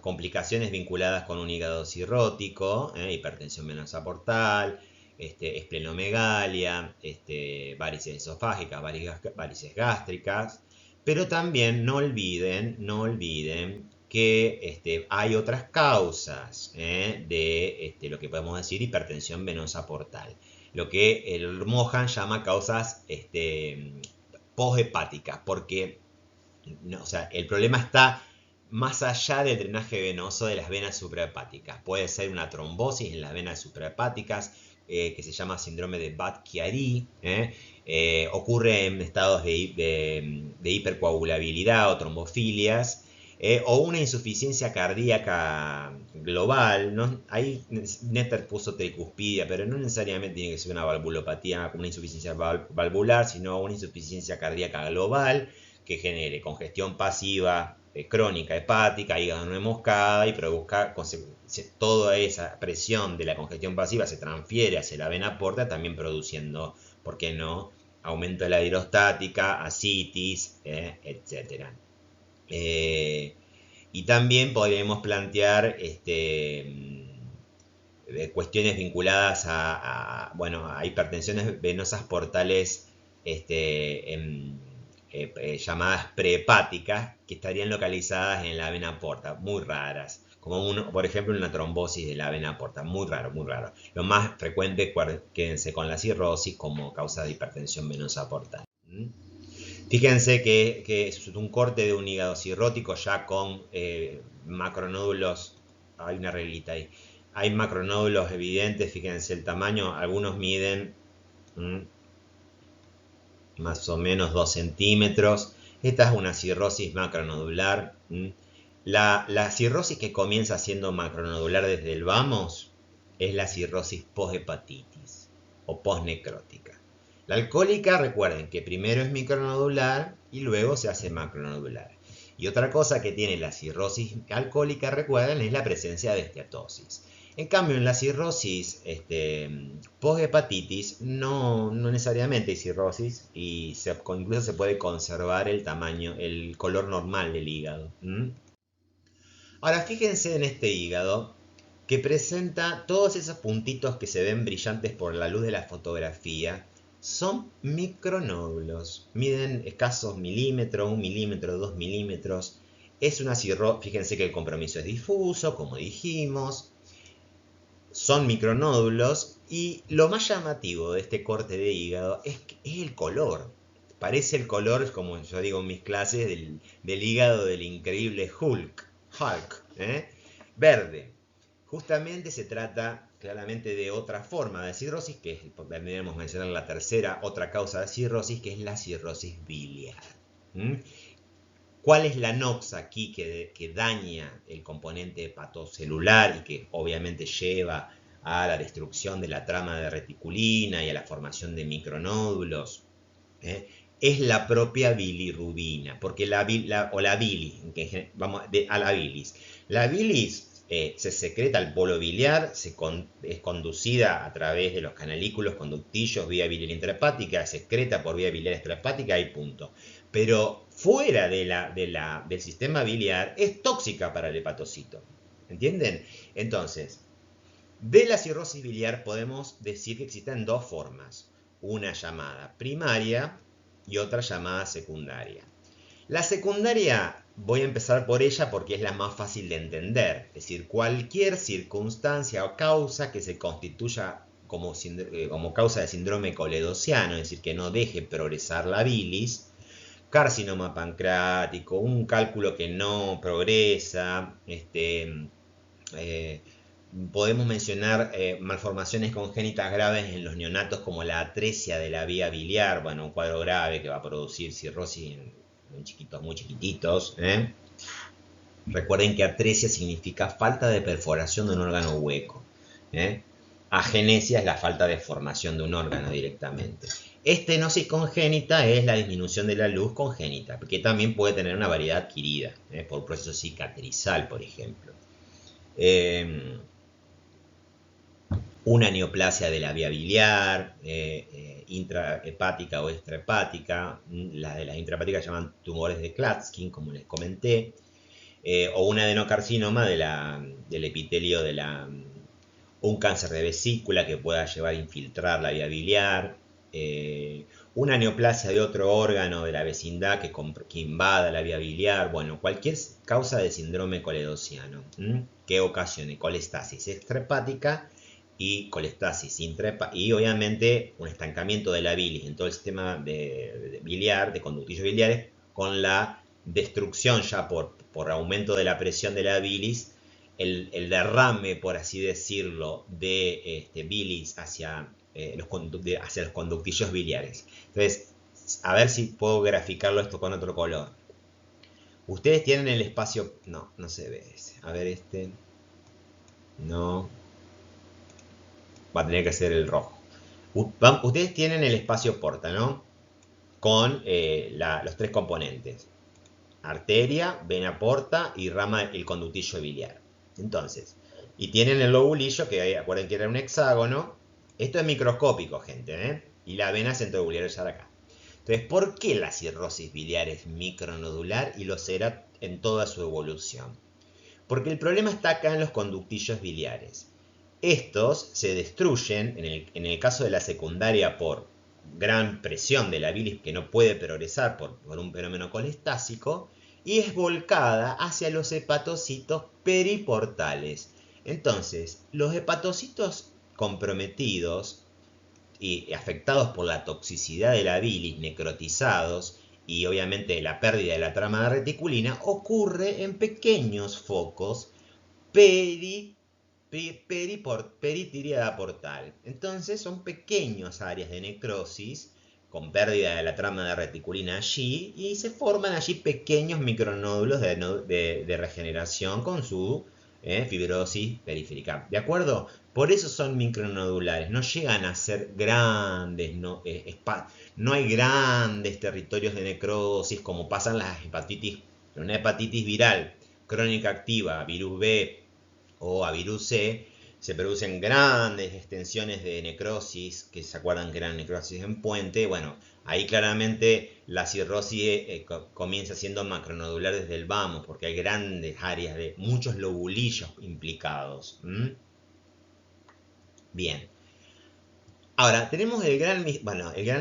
complicaciones vinculadas con un hígado cirrótico, hipertensión venosa portal, esplenomegalia, varices esofágicas, varices gástricas, pero también no olviden que hay otras causas de lo que podemos decir hipertensión venosa portal, lo que el Mohan llama causas poshepáticas, porque o sea, el problema está más allá del drenaje venoso de las venas suprahepáticas. Puede ser una trombosis en las venas suprahepáticas, que se llama síndrome de Budd-Chiari. Ocurre en estados de hipercoagulabilidad o trombofilias. O una insuficiencia cardíaca global, ¿no? Ahí Netter puso tricuspidia, pero no necesariamente tiene que ser una valvulopatía, una insuficiencia valvular, sino una insuficiencia cardíaca global que genere congestión pasiva crónica hepática, hígado no emoscada y produzca toda esa presión de la congestión pasiva se transfiere hacia la vena porta, también produciendo, ¿por qué no?, aumento de la hidrostática, ascitis, etc. Y también podríamos plantear cuestiones vinculadas a hipertensiones venosas portales llamadas prehepáticas, que estarían localizadas en la vena porta, muy raras, como por ejemplo una trombosis de la vena porta, muy raro, muy raro. Lo más frecuente, quédense con la cirrosis como causa de hipertensión venosa portal. Fíjense que es un corte de un hígado cirrótico ya con macronódulos. Hay una reglita ahí. Hay macronódulos evidentes, fíjense el tamaño. Algunos miden más o menos 2 centímetros. Esta es una cirrosis macronodular. La cirrosis que comienza siendo macronodular desde el vamos es la cirrosis poshepatitis o posnecrótica. La alcohólica, recuerden que primero es micronodular y luego se hace macronodular. Y otra cosa que tiene la cirrosis alcohólica, recuerden, es la presencia de esteatosis. En cambio, en la cirrosis poshepatitis no necesariamente hay cirrosis y incluso se puede conservar el tamaño, el color normal del hígado. Ahora, fíjense en este hígado que presenta todos esos puntitos que se ven brillantes por la luz de la fotografía, son micronódulos. Miden escasos milímetros, 1 milímetro, 2 milímetros. Es una cirrosis, fíjense que el compromiso es difuso, como dijimos. Son micronódulos y lo más llamativo de este corte de hígado es el color. Parece el color, como yo digo en mis clases, del hígado del increíble Hulk, verde. Justamente se trata claramente de otra forma de cirrosis, que deberíamos mencionar la tercera, otra causa de cirrosis, que es la cirrosis biliar. ¿Cuál es la noxa aquí que daña el componente hepatocelular y que obviamente lleva a la destrucción de la trama de reticulina y a la formación de micronódulos? Es la propia bilirrubina, porque la bilis, vamos a la bilis. La bilis se secreta al polo biliar, es conducida a través de los canalículos conductillos vía biliar intrahepática, se excreta por vía biliar extrahepática y punto. Pero fuera del sistema biliar es tóxica para el hepatocito. ¿Entienden? Entonces, de la cirrosis biliar podemos decir que existen dos formas. Una llamada primaria y otra llamada secundaria. La secundaria voy a empezar por ella porque es la más fácil de entender. Es decir, cualquier circunstancia o causa que se constituya como causa de síndrome coledociano, es decir, que no deje progresar la bilis, carcinoma pancreático, un cálculo que no progresa, podemos mencionar malformaciones congénitas graves en los neonatos como la atresia de la vía biliar, bueno, un cuadro grave que va a producir cirrosis en chiquitos muy chiquititos. Recuerden que atresia significa falta de perforación de un órgano hueco. Agenesia es la falta de formación de un órgano directamente. Estenosis congénita es la disminución de la luz congénita, que también puede tener una variedad adquirida, por proceso cicatrizal, por ejemplo. Una neoplasia de la vía biliar, intrahepática o extrahepática. Las de las intrahepáticas llaman tumores de Klatskin, como les comenté. O un adenocarcinoma del epitelio un cáncer de vesícula que pueda llevar a infiltrar la vía biliar. Una neoplasia de otro órgano de la vecindad que invada la vía biliar. Bueno, cualquier causa de síndrome coledociano que ocasione colestasis extrahepática y colestasis intrahepática, y obviamente un estancamiento de la bilis en todo el sistema biliar, de conductillos biliares, con la destrucción ya por aumento de la presión de la bilis, el derrame, por así decirlo, de bilis hacia los conductillos biliares. Entonces, a ver si puedo graficarlo esto con otro color. Ustedes tienen el espacio... No, no se ve ese. A ver este... No... Va a tener que ser el rojo. Ustedes tienen el espacio porta, ¿no? Con los tres componentes. Arteria, vena porta y rama el conductillo biliar. Entonces, y tienen el lobulillo, que acuerden que era un hexágono. Esto es microscópico, gente, y la vena centrobiliar es acá. Entonces, ¿por qué la cirrosis biliar es micronodular y lo será en toda su evolución? Porque el problema está acá en los conductillos biliares. Estos se destruyen, en el caso de la secundaria, por gran presión de la bilis que no puede progresar por un fenómeno colestásico, y es volcada hacia los hepatocitos periportales. Entonces, los hepatocitos comprometidos y afectados por la toxicidad de la bilis, necrotizados, y obviamente la pérdida de la trama de reticulina, ocurre en pequeños focos peritiriada portal. Entonces son pequeñas áreas de necrosis con pérdida de la trama de reticulina allí y se forman allí pequeños micronódulos de regeneración con su fibrosis periférica. ¿De acuerdo? Por eso son micronodulares, no llegan a ser grandes, no hay grandes territorios de necrosis como pasan las hepatitis, una hepatitis viral crónica activa, virus B o a virus C, se producen grandes extensiones de necrosis, que se acuerdan que eran necrosis en puente. Bueno, ahí claramente la cirrosis comienza siendo macronodular desde el vamos, porque hay grandes áreas de muchos lobulillos implicados. Bien. Ahora, tenemos el gran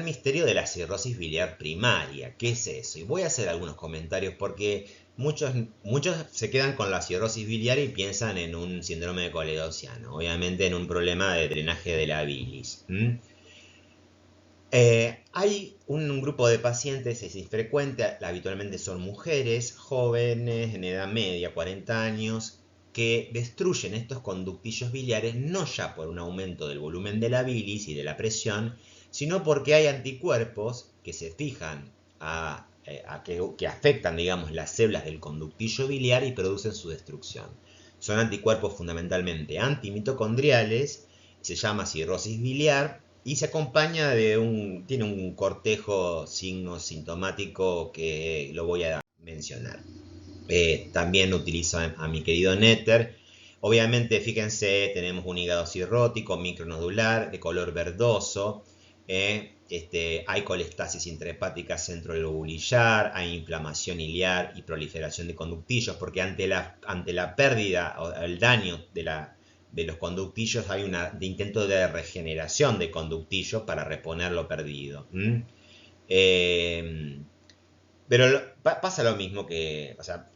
misterio de la cirrosis biliar primaria. ¿Qué es eso? Y voy a hacer algunos comentarios porque muchos se quedan con la cirrosis biliar y piensan en un síndrome de Coledociano, obviamente en un problema de drenaje de la bilis. Hay un grupo de pacientes, es infrecuente, habitualmente son mujeres jóvenes, en edad media, 40 años, que destruyen estos conductillos biliares no ya por un aumento del volumen de la bilis y de la presión, sino porque hay anticuerpos que se fijan que afectan, digamos, las células del conductillo biliar y producen su destrucción. Son anticuerpos fundamentalmente antimitocondriales, se llama cirrosis biliar y se acompaña tiene un cortejo signo sintomático que lo voy a mencionar. También utilizo a mi querido Netter. Obviamente, fíjense, tenemos un hígado cirrótico, micronodular, de color verdoso. Hay colestasis intrahepática centrolobulillar, hay inflamación iliar y proliferación de conductillos, porque ante la pérdida o el daño de los conductillos hay un intento de regeneración de conductillos para reponer lo perdido. Pero pasa lo mismo que, o sea,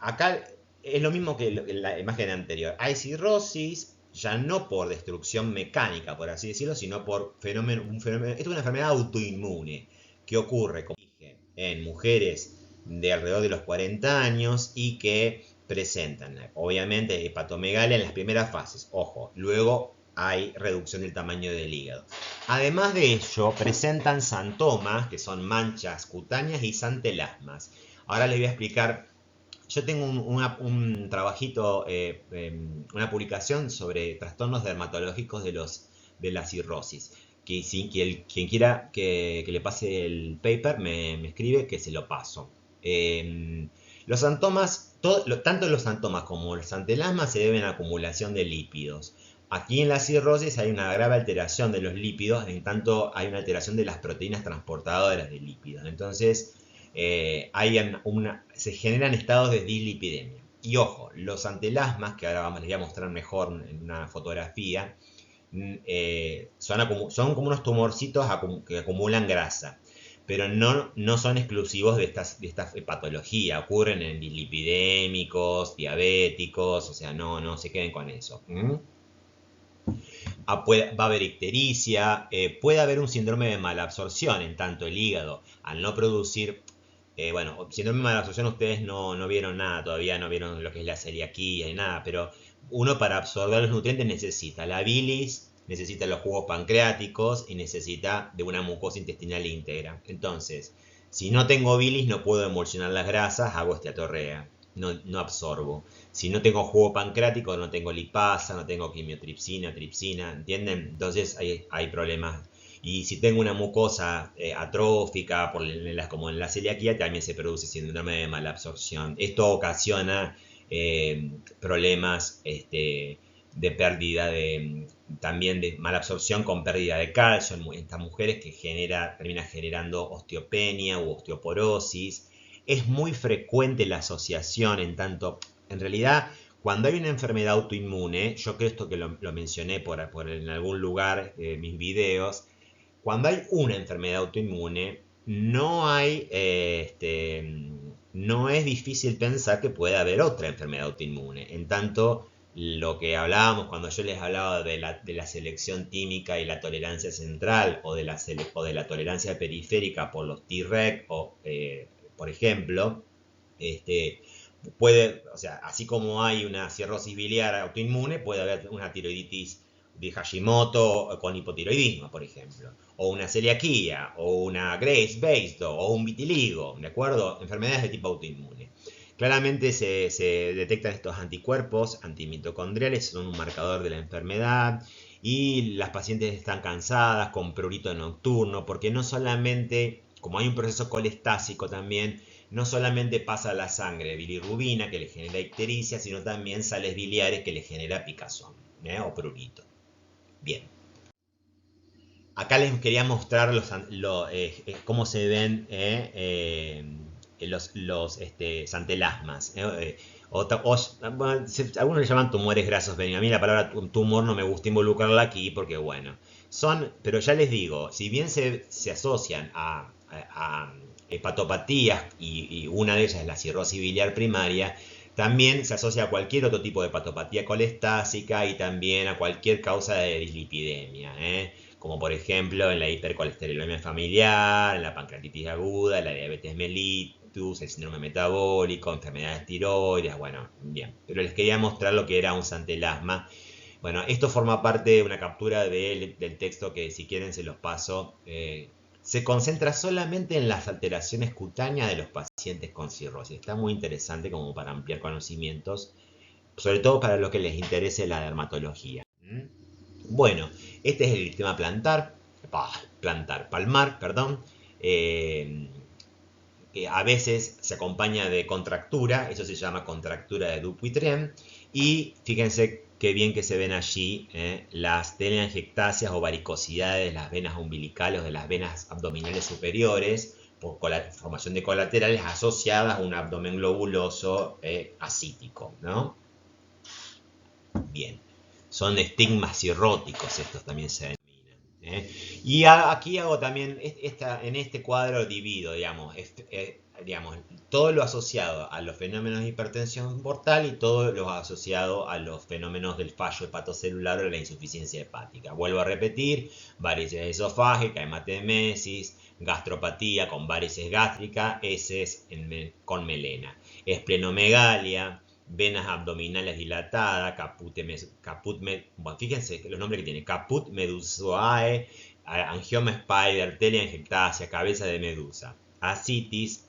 acá es lo mismo que en la imagen anterior. Hay cirrosis, ya no por destrucción mecánica, por así decirlo, sino por un fenómeno. Esto es una enfermedad autoinmune que ocurre, como dije, en mujeres de alrededor de los 40 años y que presentan, obviamente, hepatomegalia en las primeras fases. Ojo, luego hay reducción del tamaño del hígado. Además de ello, presentan santomas, que son manchas cutáneas, y santelasmas. Ahora les voy a explicar. Yo tengo un trabajito, una publicación sobre trastornos dermatológicos de la cirrosis. Quien quiera que le pase el paper me escribe que se lo paso. Los santomas, tanto los santomas como los santelasmas se deben a acumulación de lípidos. Aquí en la cirrosis hay una grave alteración de los lípidos, en tanto hay una alteración de las proteínas transportadoras de lípidos. Entonces, se generan estados de dislipidemia. Y ojo, los antelasmas, que ahora les voy a mostrar mejor en una fotografía, son como unos tumorcitos que acumulan grasa, pero no son exclusivos de esta patología. Ocurren en dislipidémicos, diabéticos, o sea, no se queden con eso. Va a haber ictericia, puede haber un síndrome de malabsorción, en tanto el hígado, al no producir, síndrome de malabsorción ustedes no vieron nada, todavía no vieron lo que es la celiaquía y nada, pero uno para absorber los nutrientes necesita la bilis, necesita los jugos pancreáticos y necesita de una mucosa intestinal íntegra. Entonces, si no tengo bilis no puedo emulsionar las grasas, hago esteatorrea, no absorbo. Si no tengo jugo pancreático, no tengo lipasa, no tengo quimiotripsina, tripsina, ¿entienden? Entonces hay problemas. Y si tengo una mucosa atrófica, como en la celiaquía, también se produce síndrome de malabsorción. Esto ocasiona problemas de pérdida también de malabsorción con pérdida de calcio en estas mujeres que termina generando osteopenia u osteoporosis. Es muy frecuente la asociación en realidad, cuando hay una enfermedad autoinmune, yo creo esto que lo mencioné en algún lugar en mis videos, cuando hay una enfermedad autoinmune, no es difícil pensar que puede haber otra enfermedad autoinmune. En tanto, lo que hablábamos cuando yo les hablaba de la selección tímica y la tolerancia central o de la tolerancia periférica por los Treg, por ejemplo, así como hay una cirrosis biliar autoinmune, puede haber una tiroiditis de Hashimoto con hipotiroidismo, por ejemplo, o una celiaquía, o una Graves-based, o un vitiligo, ¿de acuerdo? Enfermedades de tipo autoinmune. Claramente se detectan estos anticuerpos antimitocondriales, son un marcador de la enfermedad, y las pacientes están cansadas, con prurito nocturno, porque no solamente, como hay un proceso colestásico también, no solamente pasa la sangre bilirrubina que le genera ictericia, sino también sales biliares que le genera picazón o prurito. Bien. Acá les quería mostrar cómo se ven los santelasmas. Algunos le llaman tumores grasos benignos. A mí la palabra tumor no me gusta involucrarla aquí porque, bueno, Pero ya les digo, si bien se asocian a hepatopatías y una de ellas es la cirrosis biliar primaria, también se asocia a cualquier otro tipo de hepatopatía colestásica y también a cualquier causa de dislipidemia, como por ejemplo en la hipercolesterolemia familiar, en la pancreatitis aguda, la diabetes mellitus, el síndrome metabólico, enfermedades tiroides, bueno, bien. Pero les quería mostrar lo que era un santelasma. Bueno, esto forma parte de una captura del texto que si quieren se los paso. Se concentra solamente en las alteraciones cutáneas de los pacientes con cirrosis. Está muy interesante como para ampliar conocimientos, sobre todo para los que les interese la dermatología. Bueno, este es el eritema palmar, perdón. Que a veces se acompaña de contractura, eso se llama contractura de Dupuytren, y fíjense qué bien que se ven allí las telangiectasias o varicosidades de las venas umbilicales o de las venas abdominales superiores por formación de colaterales asociadas a un abdomen globuloso ascítico, ¿no? Bien, son estigmas cirróticos, estos también se denominan. Y aquí hago también, en este cuadro divido, digamos, todo lo asociado a los fenómenos de hipertensión portal y todo lo asociado a los fenómenos del fallo hepatocelular o de la insuficiencia hepática. Vuelvo a repetir, varices esofágica, hematemesis, gastropatía con varices gástrica, heces con melena, esplenomegalia, venas abdominales dilatadas, fíjense los nombres que tiene, caput medusae, angioma spider, telangiectasia, cabeza de medusa, ascitis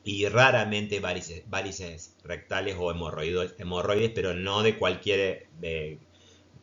y raramente varices rectales o hemorroides, pero no de cualquier...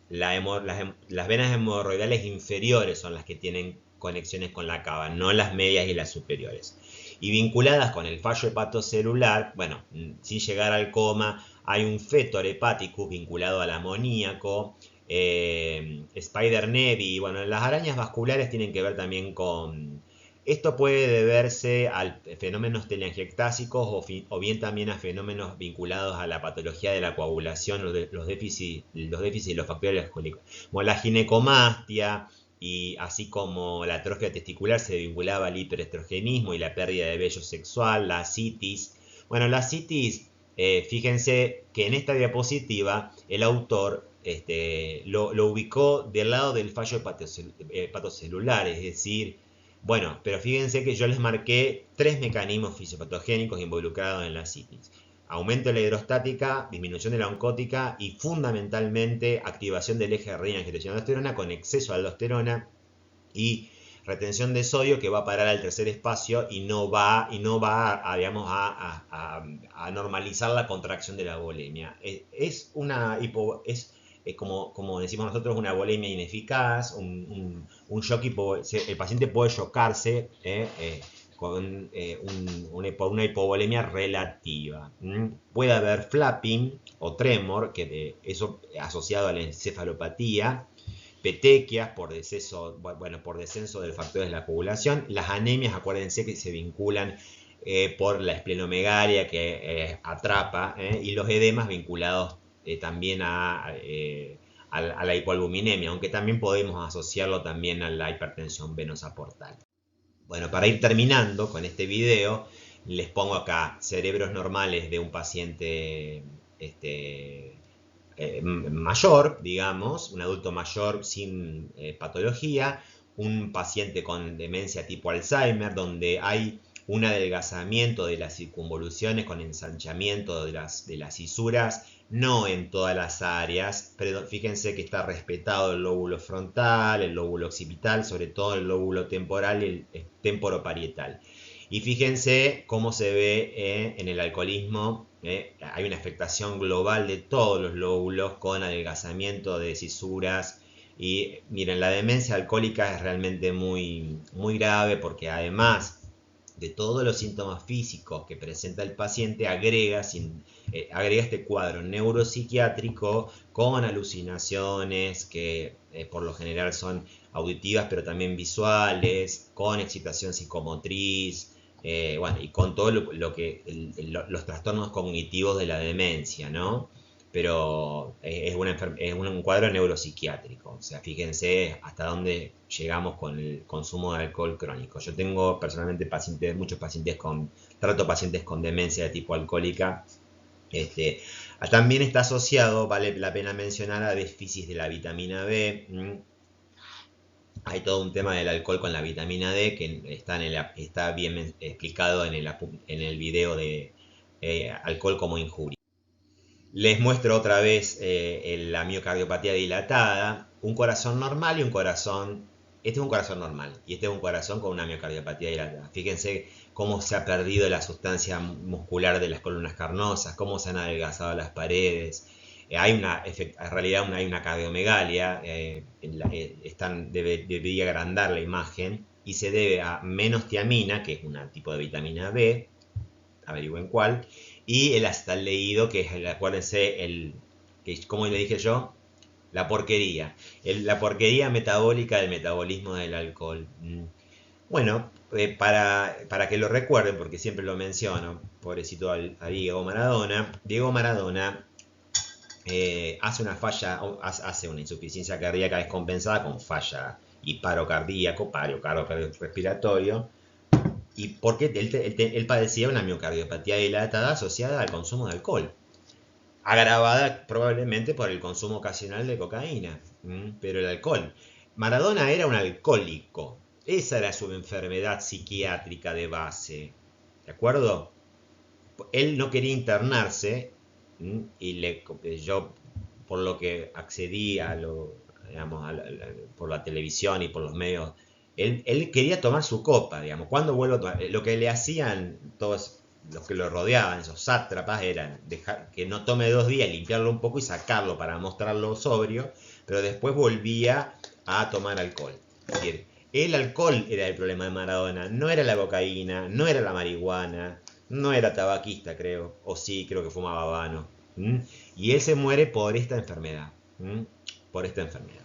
las venas hemorroidales inferiores son las que tienen conexiones con la cava, no las medias y las superiores. Y vinculadas con el fallo hepatocelular, bueno, sin llegar al coma, hay un fetor hepaticus vinculado al amoníaco, spider nevi, bueno, las arañas vasculares tienen que ver también con... Esto puede deberse a fenómenos telangiectásicos o bien también a fenómenos vinculados a la patología de la coagulación, los déficits y los factores alcohólicos. Como la ginecomastia y así como la atrofia testicular se vinculaba al hiperestrogenismo y la pérdida de vello sexual, la citis. Bueno, la citis, fíjense que en esta diapositiva el autor lo ubicó del lado del fallo hepatocelular, es decir, bueno, pero fíjense que yo les marqué 3 mecanismos fisiopatogénicos involucrados en la citis. Aumento de la hidrostática, disminución de la oncótica y fundamentalmente activación del eje renina-angiotensina-aldosterona con exceso de aldosterona y retención de sodio que va a parar al tercer espacio y no va a, digamos, a normalizar la contracción de la bulimia. Es como decimos nosotros, una bulimia ineficaz, un shock el paciente puede chocarse por una hipovolemia relativa. Puede haber flapping o tremor, eso asociado a la encefalopatía, petequias por descenso del factor de la coagulación. Las anemias, acuérdense que se vinculan por la esplenomegalia que atrapa y los edemas vinculados también a la hipoalbuminemia, aunque también podemos asociarlo también a la hipertensión venosa portal. Bueno, para ir terminando con este video, les pongo acá cerebros normales de un paciente mayor, digamos, un adulto mayor sin patología, un paciente con demencia tipo Alzheimer, donde hay un adelgazamiento de las circunvoluciones con ensanchamiento de las cisuras, no en todas las áreas, pero fíjense que está respetado el lóbulo frontal, el lóbulo occipital, sobre todo el lóbulo temporal y el temporoparietal. Y fíjense cómo se ve en el alcoholismo, hay una afectación global de todos los lóbulos con adelgazamiento de cisuras. Y miren, la demencia alcohólica es realmente muy, muy grave porque además de todos los síntomas físicos que presenta el paciente, agrega este cuadro neuropsiquiátrico con alucinaciones que por lo general son auditivas pero también visuales, con excitación psicomotriz, bueno, y con todo los trastornos cognitivos de la demencia, ¿no? pero es un cuadro neuropsiquiátrico. O sea, fíjense hasta dónde llegamos con el consumo de alcohol crónico. Yo tengo personalmente muchos pacientes trato pacientes con demencia de tipo alcohólica. Este, también está asociado, vale la pena mencionar, a déficit de la vitamina D. Hay todo un tema del alcohol con la vitamina D que está bien explicado en el video de alcohol como injuria. Les muestro otra vez la miocardiopatía dilatada, un corazón normal y un corazón. Este es un corazón normal y este es un corazón con una miocardiopatía dilatada. Fíjense cómo se ha perdido la sustancia muscular de las columnas carnosas, cómo se han adelgazado las paredes. En realidad hay una cardiomegalia, debería agrandar la imagen y se debe a menos tiamina, que es un tipo de vitamina B, averigüen cuál, y el acetaldehído, que es, acuérdense, como le dije yo, la porquería. La porquería metabólica del metabolismo del alcohol. Bueno, para que lo recuerden, porque siempre lo menciono, pobrecito a Diego Maradona. Diego Maradona hace una insuficiencia cardíaca descompensada con falla y paro cardíaco, paro respiratorio. Y porque él padecía una miocardiopatía dilatada asociada al consumo de alcohol, agravada probablemente por el consumo ocasional de cocaína. Pero el alcohol. Maradona era un alcohólico. Esa era su enfermedad psiquiátrica de base. ¿De acuerdo? Él no quería internarse y yo, por lo que accedí digamos, por la televisión y por los medios, él quería tomar su copa, digamos. Cuando vuelvo a tomar, lo que le hacían todos los que lo rodeaban, esos sátrapas, eran dejar que no tome 2 días, limpiarlo un poco y sacarlo para mostrarlo sobrio, pero después volvía a tomar alcohol. Es decir, el alcohol era el problema de Maradona, no era la cocaína, no era la marihuana, no era tabaquista, creo, o sí, creo que fumaba habano. Y él se muere por esta enfermedad. Por esta enfermedad.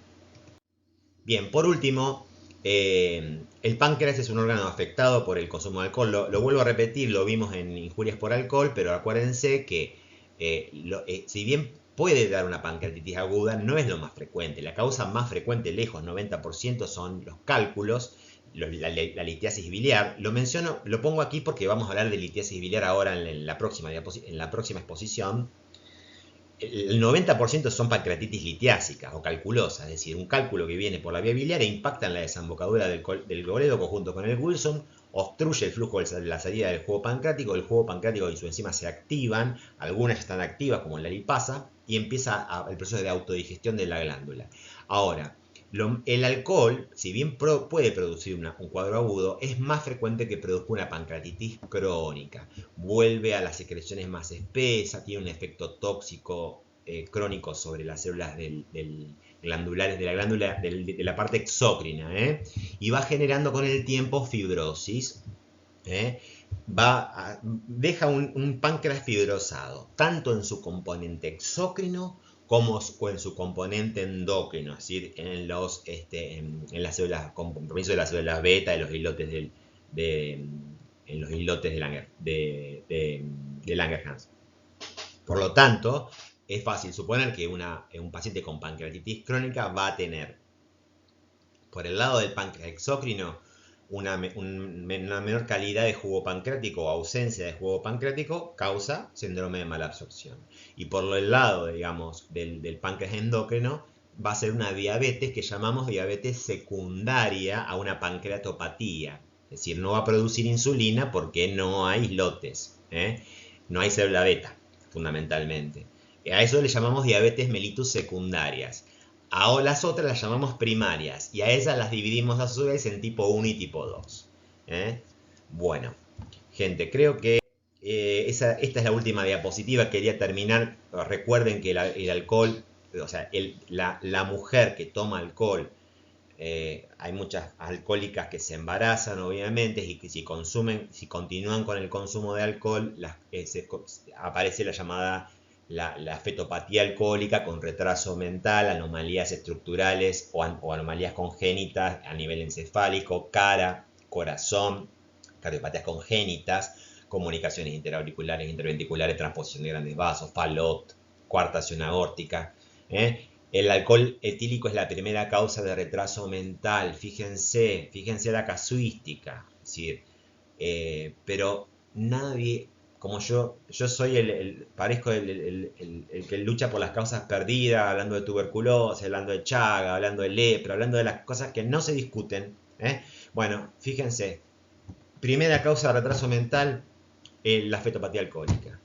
Bien, por último, el páncreas es un órgano afectado por el consumo de alcohol. Lo vuelvo a repetir, lo vimos en injurias por alcohol, pero acuérdense que si bien puede dar una pancreatitis aguda, no es lo más frecuente. La causa más frecuente, lejos, 90%, son los cálculos, la litiasis biliar. Lo pongo aquí porque vamos a hablar de litiasis biliar ahora en la próxima exposición. El 90% son pancreatitis litiásicas o calculosas, es decir, un cálculo que viene por la vía biliar e impacta en la desembocadura del golédoco junto con el Wilson, obstruye el flujo de la salida del jugo pancreático, el jugo pancreático y su enzima se activan, algunas están activas como la lipasa, y empieza el proceso de autodigestión de la glándula. Ahora, el alcohol, si bien puede producir un cuadro agudo, es más frecuente que produzca una pancreatitis crónica. Vuelve a las secreciones más espesas, tiene un efecto tóxico crónico sobre las células glandulares de la glándula de la parte exócrina, y va generando con el tiempo fibrosis. Deja un páncreas fibrosado, tanto en su componente exócrino como en su componente endocrino, es decir, en las células, con compromiso de las células beta, de los islotes en los islotes de Langerhans. Por lo tanto, es fácil suponer que un paciente con pancreatitis crónica va a tener, por el lado del páncreas exócrino, una menor calidad de jugo pancreático o ausencia de jugo pancreático causa síndrome de mala absorción. Y por el lado, digamos, del páncreas endocrino, va a ser una diabetes que llamamos diabetes secundaria a una pancreatopatía. Es decir, no va a producir insulina porque no hay islotes, no hay célula beta, fundamentalmente. A eso le llamamos diabetes mellitus secundarias. A las otras las llamamos primarias y a esas las dividimos a su vez en tipo 1 y tipo 2. Bueno, gente, creo que esta es la última diapositiva. Quería terminar. Recuerden que el alcohol, o sea, la mujer que toma alcohol, hay muchas alcohólicas que se embarazan, obviamente, y que si continúan con el consumo de alcohol, aparece la llamada la fetopatía alcohólica con retraso mental, anomalías estructurales o anomalías congénitas a nivel encefálico, cara, corazón, cardiopatías congénitas, comunicaciones interauriculares, interventriculares, transposición de grandes vasos, Fallot, coartación aórtica. El alcohol etílico es la primera causa de retraso mental. Fíjense la casuística. Es decir, pero nadie, como yo soy parezco el que lucha por las causas perdidas, hablando de tuberculosis, hablando de Chaga, hablando de lepra, hablando de las cosas que no se discuten. Bueno, fíjense, primera causa de retraso mental, la fetopatía alcohólica.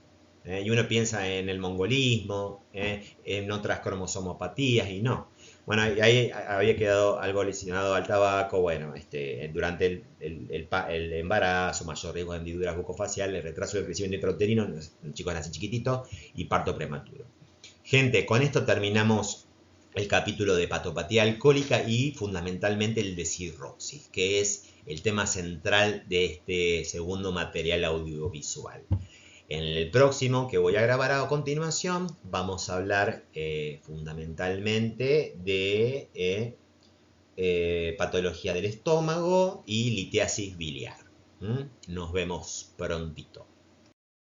Y uno piensa en el mongolismo, en otras cromosomopatías, y no. Bueno, ahí había quedado algo lesionado al tabaco. Bueno, durante el embarazo, mayor riesgo de hendiduras bucofaciales, retraso del crecimiento intrauterino, los chicos nacen chiquititos, y parto prematuro. Gente, con esto terminamos el capítulo de patopatía alcohólica y fundamentalmente el de cirrosis, que es el tema central de este segundo material audiovisual. En el próximo que voy a grabar a continuación vamos a hablar fundamentalmente de patología del estómago y litiasis biliar. Nos vemos prontito.